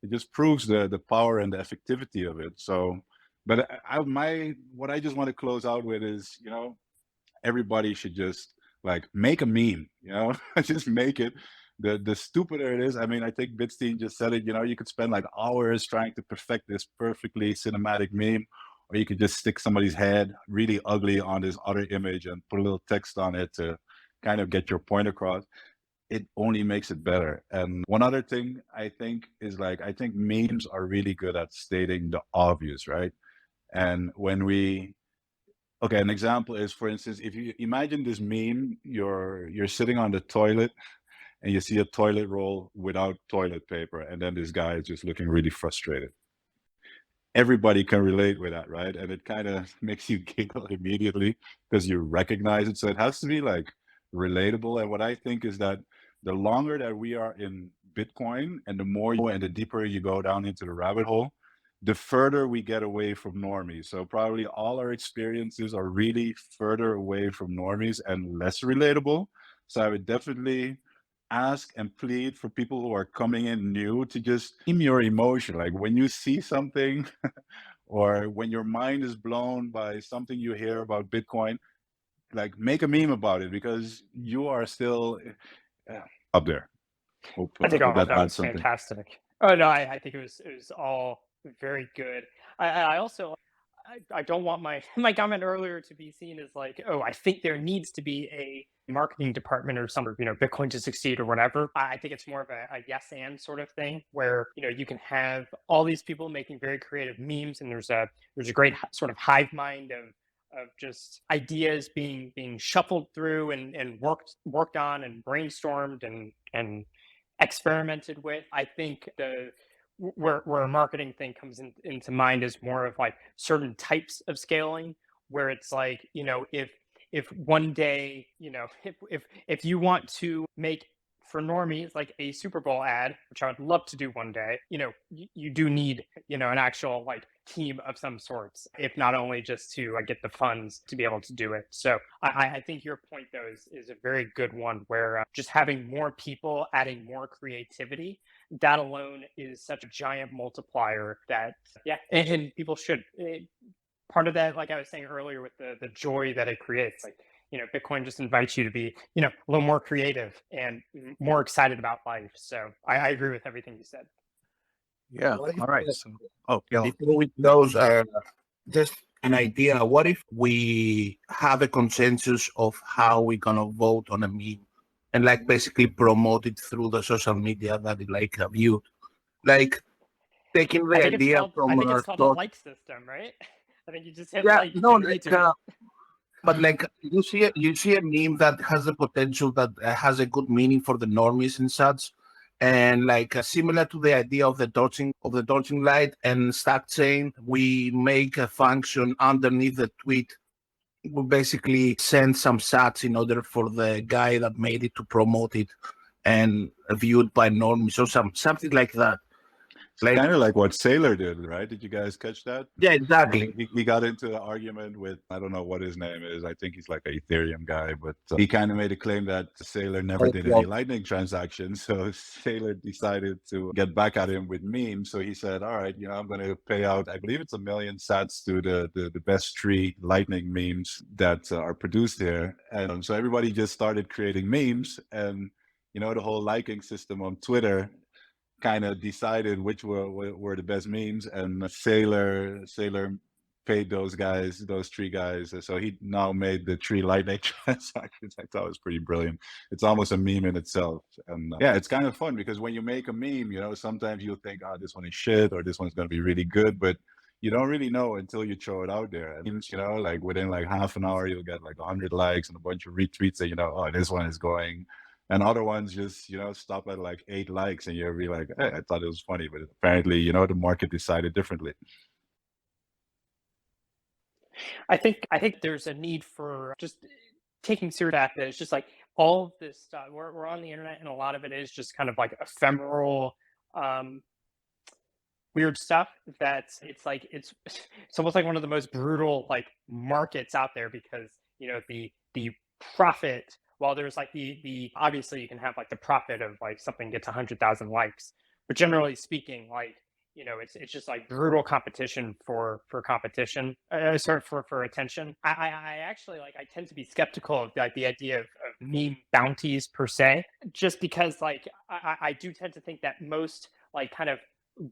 just proves the power and the effectivity of it. So, but what I just want to close out with is, everybody should just like make a meme, just make it. The stupider it is, I mean, I think Bitstein just said it, you could spend like hours trying to perfect this perfectly cinematic meme, or you could just stick somebody's head really ugly on this other image and put a little text on it to kind of get your point across. It only makes it better. And one other thing I think is like, I think memes are really good at stating the obvious, right? And okay, an example is, for instance, if you imagine this meme, you're sitting on the toilet and you see a toilet roll without toilet paper, and then this guy is just looking really frustrated. Everybody can relate with that, right? And it kind of makes you giggle immediately because you recognize it. So it has to be like relatable. And what I think is that the longer that we are in Bitcoin and the more and the deeper you go down into the rabbit hole, the further we get away from normies. So probably all our experiences are really further away from normies and less relatable. So I would definitely ask and plead for people who are coming in new to just name your emotion. Like when you see something or when your mind is blown by something you hear about Bitcoin, like make a meme about it, because you are still up there. I think all that that adds was something. fantastic. Oh no, I think it was all very good. I also I don't want my comment earlier to be seen as like, oh, I think there needs to be a marketing department or some, Bitcoin to succeed or whatever. I think it's more of a yes and sort of thing where, you can have all these people making very creative memes, and there's a great sort of hive mind of just ideas being shuffled through and worked on and brainstormed and experimented with. I think where a marketing thing comes into mind is more of like certain types of scaling, where it's like, if one day, if you want to make for normies like a Super Bowl ad, which I would love to do one day, you do need, an actual like team of some sorts, if not only just to get the funds to be able to do it. So I think your point though is a very good one, where just having more people adding more creativity, that alone is such a giant multiplier that, and people should. Part of that, like I was saying earlier, with the joy that it creates, like, Bitcoin just invites you to be, a little more creative and more excited about life. So I agree with everything you said. Yeah. What if, All right. So, yeah. before we close, just an idea. What if we have a consensus of how we're gonna vote on a meme, and like basically promote it through the social media that it like viewed, like taking the idea from I think our it's called a thought. like system, right? I think you just hit Yeah, like no, and like, retweet. but like you see a meme that has the potential, that has a good meaning for the normies and such, And like similar to the idea of the torching light and stack chain, we make a function underneath the tweet. We basically send some sats in order for the guy that made it to promote it and viewed by normies or something like that. Like, Kind of like what Sailor did, right? Did you guys catch that? yeah, exactly. He got into an argument with, I don't know what his name is. I think he's like an Ethereum guy, but he kind of made a claim that Sailor never did any Lightning transactions. So Sailor decided to get back at him with memes. So he said, all right, I'm going to pay out, I believe it's 1 million sats to the best 3 Lightning memes that are produced here. And so everybody just started creating memes, and, the whole liking system on Twitter kind of decided which were the best memes, and Sailor paid those 3 guys. So he now made the 3 Lightning transactions. I thought it was pretty brilliant. It's almost a meme in itself. And yeah, it's kind of fun because when you make a meme, sometimes you'll think, oh, this one is shit or this one's going to be really good, but you don't really know until you throw it out there. And like within like half an hour, you'll get like 100 likes and a bunch of retweets that, oh, this one is going. And other ones just, stop at like 8 likes, and you'll be like, hey, I thought it was funny, but apparently, the market decided differently. I think there's a need for just taking serious fact that it's just like all of this stuff. We're on the internet, and a lot of it is just kind of like ephemeral, weird stuff. That's it's almost like one of the most brutal like markets out there, because the profit. While there's like the obviously you can have like the profit of like something gets 100,000 likes, but generally speaking, like it's just like brutal competition for competition, for attention. I actually I tend to be skeptical of like the idea of meme bounties per se, just because like I do tend to think that most like kind of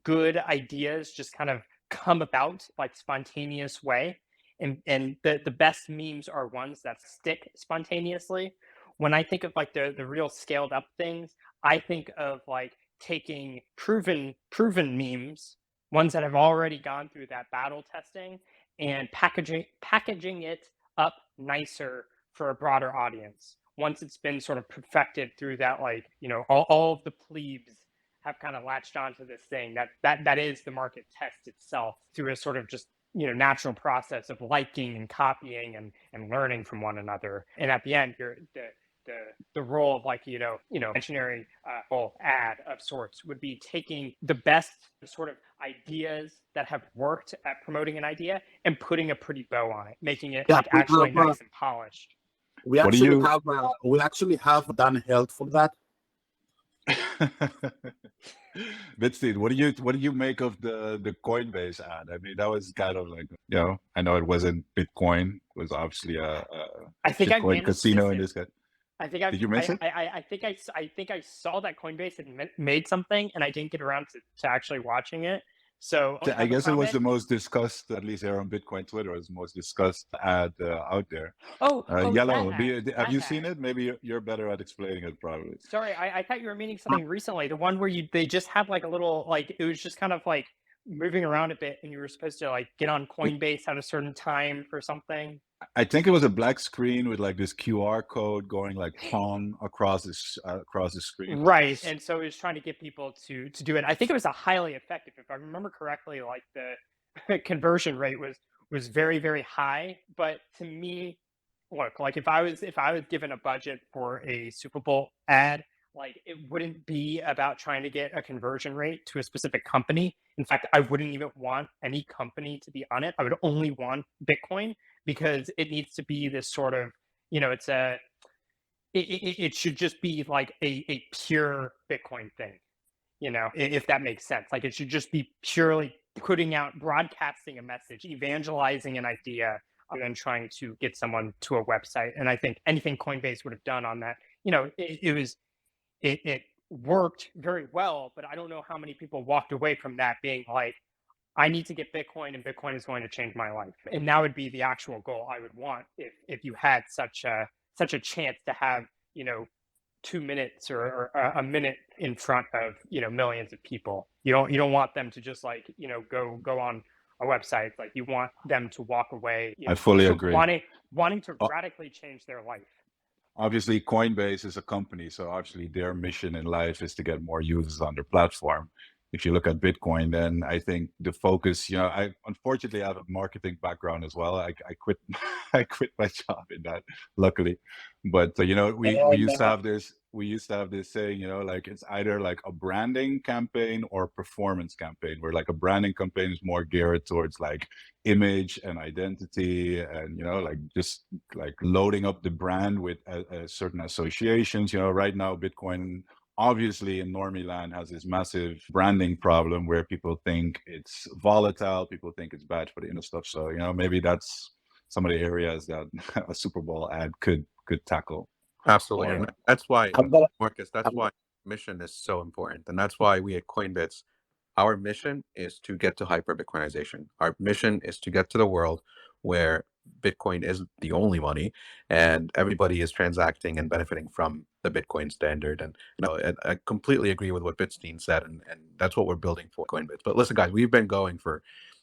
good ideas just kind of come about like spontaneous way, and the best memes are ones that stick spontaneously. When I think of like the real scaled up things, I think of like taking proven memes, ones that have already gone through that battle testing, and packaging it up nicer for a broader audience. Once it's been sort of perfected through that, like all of the plebes have kind of latched onto this thing that is the market test itself, through a sort of just natural process of liking and copying and learning from one another. And at the end, the role of like imaginary ad of sorts would be taking the best sort of ideas that have worked at promoting an idea and putting a pretty bow on it, making it like actually nice and polished. We actually have done help for that. Bitstein, what do you make of the Coinbase ad? I mean, that was kind of like, I know it wasn't Bitcoin, it was obviously a Bitcoin casino in this guy. Did you miss it? I think I saw that Coinbase had made something, and I didn't get around to actually watching it. So I guess it was the most discussed, at least here on Bitcoin Twitter, was the most discussed ad out there. Yellow, have you seen it? Maybe you're better at explaining it, probably. Sorry, I thought you were meaning something recently. The one where they just had like a little, like it was just kind of like moving around a bit, and you were supposed to like get on Coinbase at a certain time for something. I think it was a black screen with like this QR code going like across the screen. Right, and so it was trying to get people to do it. I think it was a highly effective, if I remember correctly. Like the conversion rate was very, very high. But to me, look, like if I was given a budget for a Super Bowl ad, like it wouldn't be about trying to get a conversion rate to a specific company. In fact, I wouldn't even want any company to be on it. I would only want Bitcoin, because it needs to be this sort of, it should just be like a pure Bitcoin thing, if that makes sense. Like it should just be purely putting out, broadcasting a message, evangelizing an idea, and then trying to get someone to a website. And I think anything Coinbase would have done on that, it worked very well, but I don't know how many people walked away from that being like, I need to get Bitcoin, and Bitcoin is going to change my life. And that would be the actual goal I would want if you had such a chance to have 2 minutes or a minute in front of millions of people. You don't want them to just like go on a website. Like you want them to walk away. I fully agree. Wanting to radically change their life. obviously Coinbase is a company, so obviously their mission in life is to get more users on their platform. If you look at Bitcoin, then I think the focus, I unfortunately have a marketing background as well. I quit I quit my job in that, luckily. But we And used to have this saying, like it's either like a branding campaign or a performance campaign, where like a branding campaign is more geared towards like image and identity, and like just like loading up the brand with certain associations. Right now Bitcoin obviously in normie land has this massive branding problem where people think it's volatile, people think it's bad for the stuff. So maybe that's some of the areas that a Super Bowl ad could tackle. Absolutely. And that's why, I've got, Marcus, that's why mission is so important. And that's why we at Coinbits, our mission is to get to hyper Bitcoinization. Our mission is to get to the world where Bitcoin is the only money and everybody is transacting and benefiting from the Bitcoin standard. And I completely agree with what Bitstein said, and that's what we're building for Coinbits. But listen, guys, we've been going for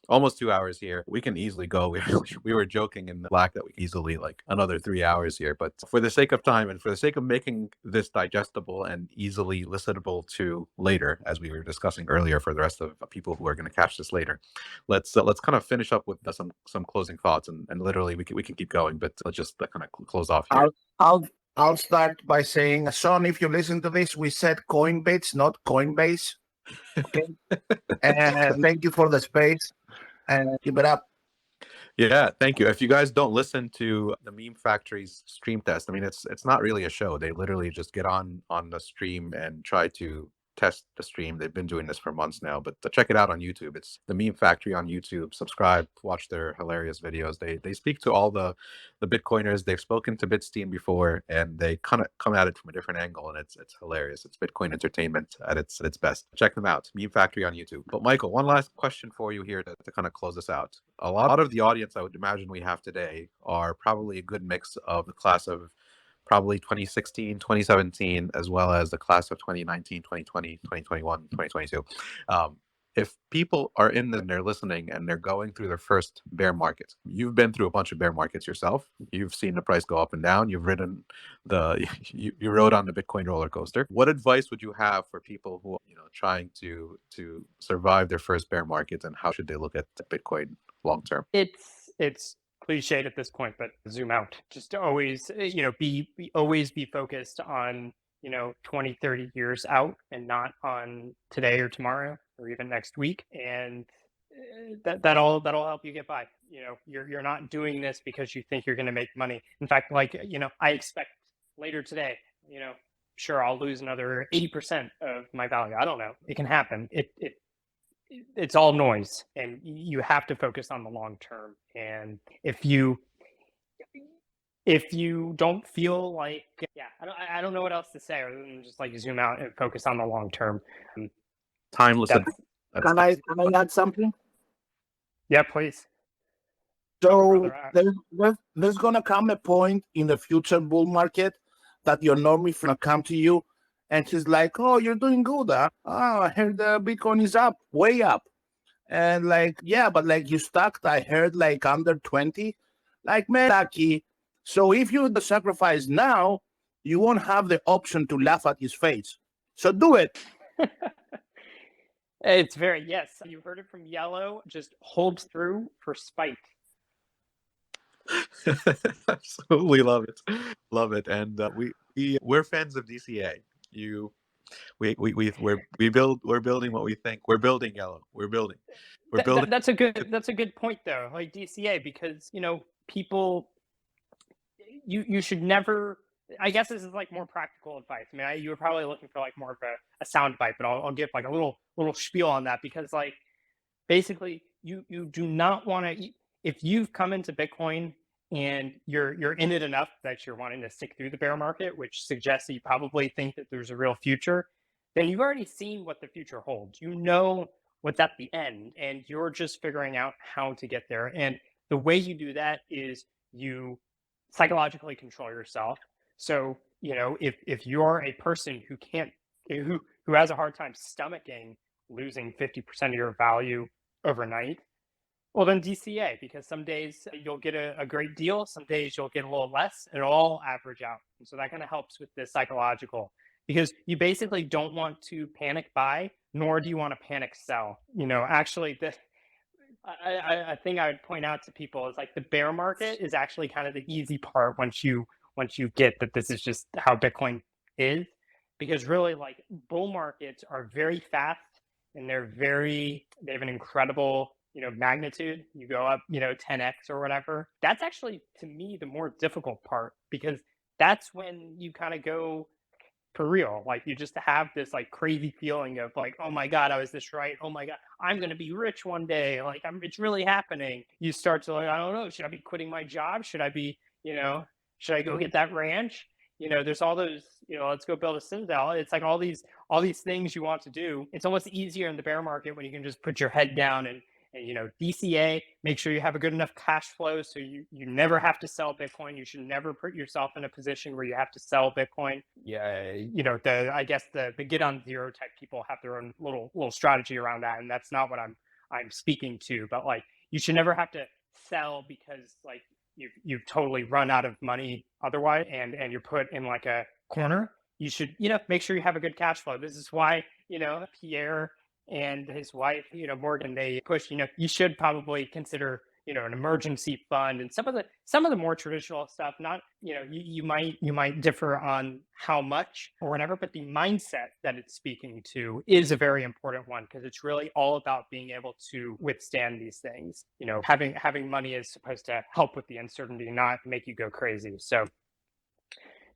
almost 2 hours here. We can easily go. We were joking in the Slack that we easily like another 3 hours here. But for the sake of time and for the sake of making this digestible and easily listenable to later, as we were discussing earlier, for the rest of people who are going to catch this later, let's kind of finish up with some closing thoughts, and literally we can keep going, but let's just kind of close off here. I'll start by saying, Sean, if you listen to this, we said Coinbits, not Coinbase. Okay. And thank you for the space, and keep it up. Yeah, thank you. If you guys don't listen to the Meme Factory's stream test, I mean, it's not really a show. They literally just get on the stream and try to test the stream. They've been doing this for months now, but check it out on YouTube. It's the Meme Factory on YouTube. Subscribe, watch their hilarious videos. They speak to all the Bitcoiners. They've spoken to Bitstein before, and they kind of come at it from a different angle, and it's hilarious. It's Bitcoin entertainment at its best. Check them out, Meme Factory on YouTube. But Michael, one last question for you here to kind of close this out. A lot of the audience I would imagine we have today are probably a good mix of the class of probably 2016, 2017, as well as the class of 2019, 2020, 2021, 2022. If people are in and they're listening and they're going through their first bear market, you've been through a bunch of bear markets yourself. You've seen the price go up and down. You've ridden you rode on the Bitcoin roller coaster. What advice would you have for people who are trying to survive their first bear market, and how should they look at Bitcoin long term? It's cliched at this point, but zoom out. Just always, always be focused on, 20, 30 years out, and not on today or tomorrow or even next week. And that'll help you get by. You're not doing this because you think you're going to make money. In fact, I expect later today, sure, I'll lose another 80% of my value. I don't know. It can happen. It's all noise, and you have to focus on the long term. And if you don't feel like, I don't know what else to say other than just like zoom out and focus on the long term. Timeless. Can I add something? Yeah, please. So there's gonna come a point in the future bull market that your normie gonna come to you, and he's like, "Oh, you're doing good, huh? Oh, I heard the Bitcoin is up, way up." And like, yeah, but like you stuck, I heard like under 20. Like, man, lucky. So if you the sacrifice now, you won't have the option to laugh at his face. So do it. It's yes. You heard it from Yellow. Just hold through for spite. Absolutely love it, and we're fans of DCA. We're building what we think. We're building Yellow. We're building. That's a good point though, like DCA, because people, you should never. I guess this is like more practical advice. I mean, you were probably looking for like more of a sound bite, but I'll give like a little spiel on that, because like basically you do not want to, if you've come into Bitcoin and you're in it enough that you're wanting to stick through the bear market, which suggests that you probably think that there's a real future, then you've already seen what the future holds. You know what's at the end, and you're just figuring out how to get there. And the way you do that is you psychologically control yourself. So, if you're a person who has a hard time stomaching losing 50% of your value overnight, Well, then DCA, because some days you'll get a great deal, some days you'll get a little less, and it'll all average out. And so that kind of helps with the psychological, because you basically don't want to panic buy, nor do you want to panic sell. Actually, I think I would point out to people is like the bear market is actually kind of the easy part once you get that this is just how Bitcoin is, because really like bull markets are very fast and they have an incredible magnitude. You go up 10x or whatever. That's actually to me the more difficult part, because that's when you kind of go for real. Like you just have this like crazy feeling of like, oh my God, I was this right. Oh my God, I'm going to be rich one day. Like it's really happening. You start to like, I don't know, should I be quitting my job? Should I be, should I go get that ranch? There's all those, let's go build a citadel. It's like all these things you want to do. It's almost easier in the bear market when you can just put your head down and DCA, make sure you have a good enough cash flow so you never have to sell Bitcoin. You should never put yourself in a position where you have to sell Bitcoin. Yeah, I guess the get on zero type people have their own little strategy around that, and that's not what I'm speaking to. But like, you should never have to sell because like you've totally run out of money otherwise, and you're put in like a corner. You should make sure you have a good cash flow. This is why Pierre and his wife, Morgan, they push, you should probably consider, an emergency fund and some of the more traditional stuff. Not, you might differ on how much or whatever, but the mindset that it's speaking to is a very important one, because it's really all about being able to withstand these things. Having money is supposed to help with the uncertainty, not make you go crazy. So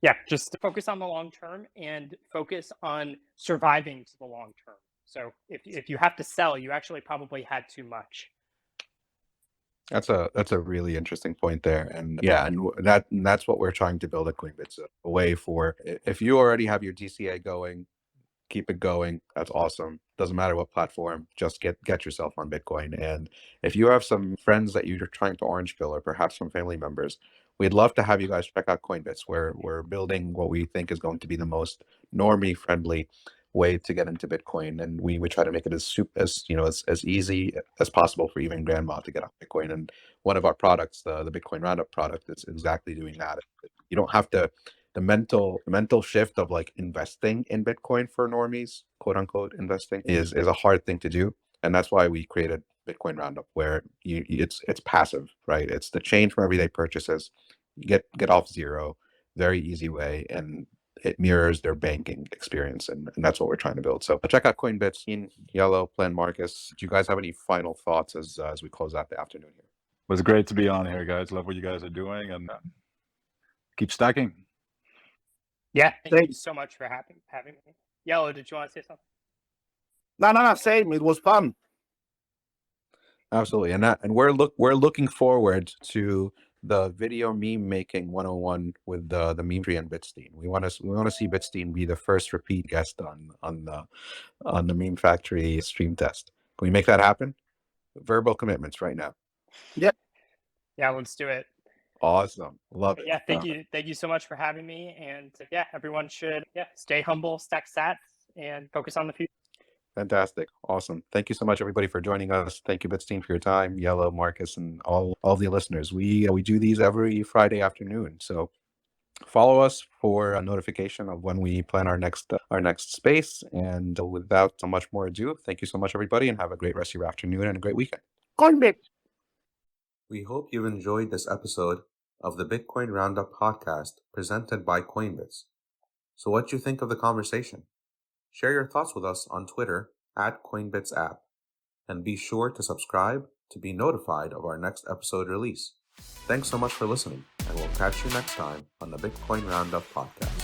yeah, just focus on the long term and focus on surviving to the long term. So if you have to sell, you actually probably had too much. That's a really interesting point there, and yeah, and that's what we're trying to build at Coinbits, a way for if you already have your DCA going, keep it going. That's awesome. Doesn't matter what platform, just get yourself on Bitcoin. And if you have some friends that you're trying to orange pill, or perhaps some family members, we'd love to have you guys check out Coinbits. We're building what we think is going to be the most normie friendly way to get into Bitcoin, and we try to make it as easy as possible for even grandma to get on Bitcoin. And one of our products, the Bitcoin Roundup product, is exactly doing that. You don't have to. The mental shift of like investing in Bitcoin for normies, quote unquote, investing is a hard thing to do, and that's why we created Bitcoin Roundup, where it's passive, right? It's the change from everyday purchases. You get off zero, very easy way, and it mirrors their banking experience, and that's what we're trying to build. So check out Coinbits. In Yellow, Plan Marcus, do you guys have any final thoughts as we close out the afternoon here? It was great to be on here, guys. Love what you guys are doing, and keep stacking. Yeah, thank you so much for having me. Yellow, did you want to say something? No, same. It was fun. Absolutely, and we're looking forward to the video meme making 101 with the meme tree and Bitstein. We want to see Bitstein be the first repeat guest on the meme factory stream test. Can we make that happen? Verbal commitments right now. Yeah, let's do it. Awesome, love it. Yeah, thank you so much for having me. And yeah, everyone should stay humble, stack sats, and focus on the future. Fantastic. Awesome. Thank you so much, everybody, for joining us. Thank you, Bitstein, for your time. Yellow, Marcus, and all of the listeners. We do these every Friday afternoon. So follow us for a notification of when we plan our next space. And without so much more ado, thank you so much, everybody, and have a great rest of your afternoon and a great weekend. Coinbits. We hope you've enjoyed this episode of the Bitcoin Roundup podcast presented by Coinbits. So what do you think of the conversation? Share your thoughts with us on Twitter @CoinbitsApp, and be sure to subscribe to be notified of our next episode release. Thanks so much for listening, and we'll catch you next time on the Bitcoin Roundup podcast.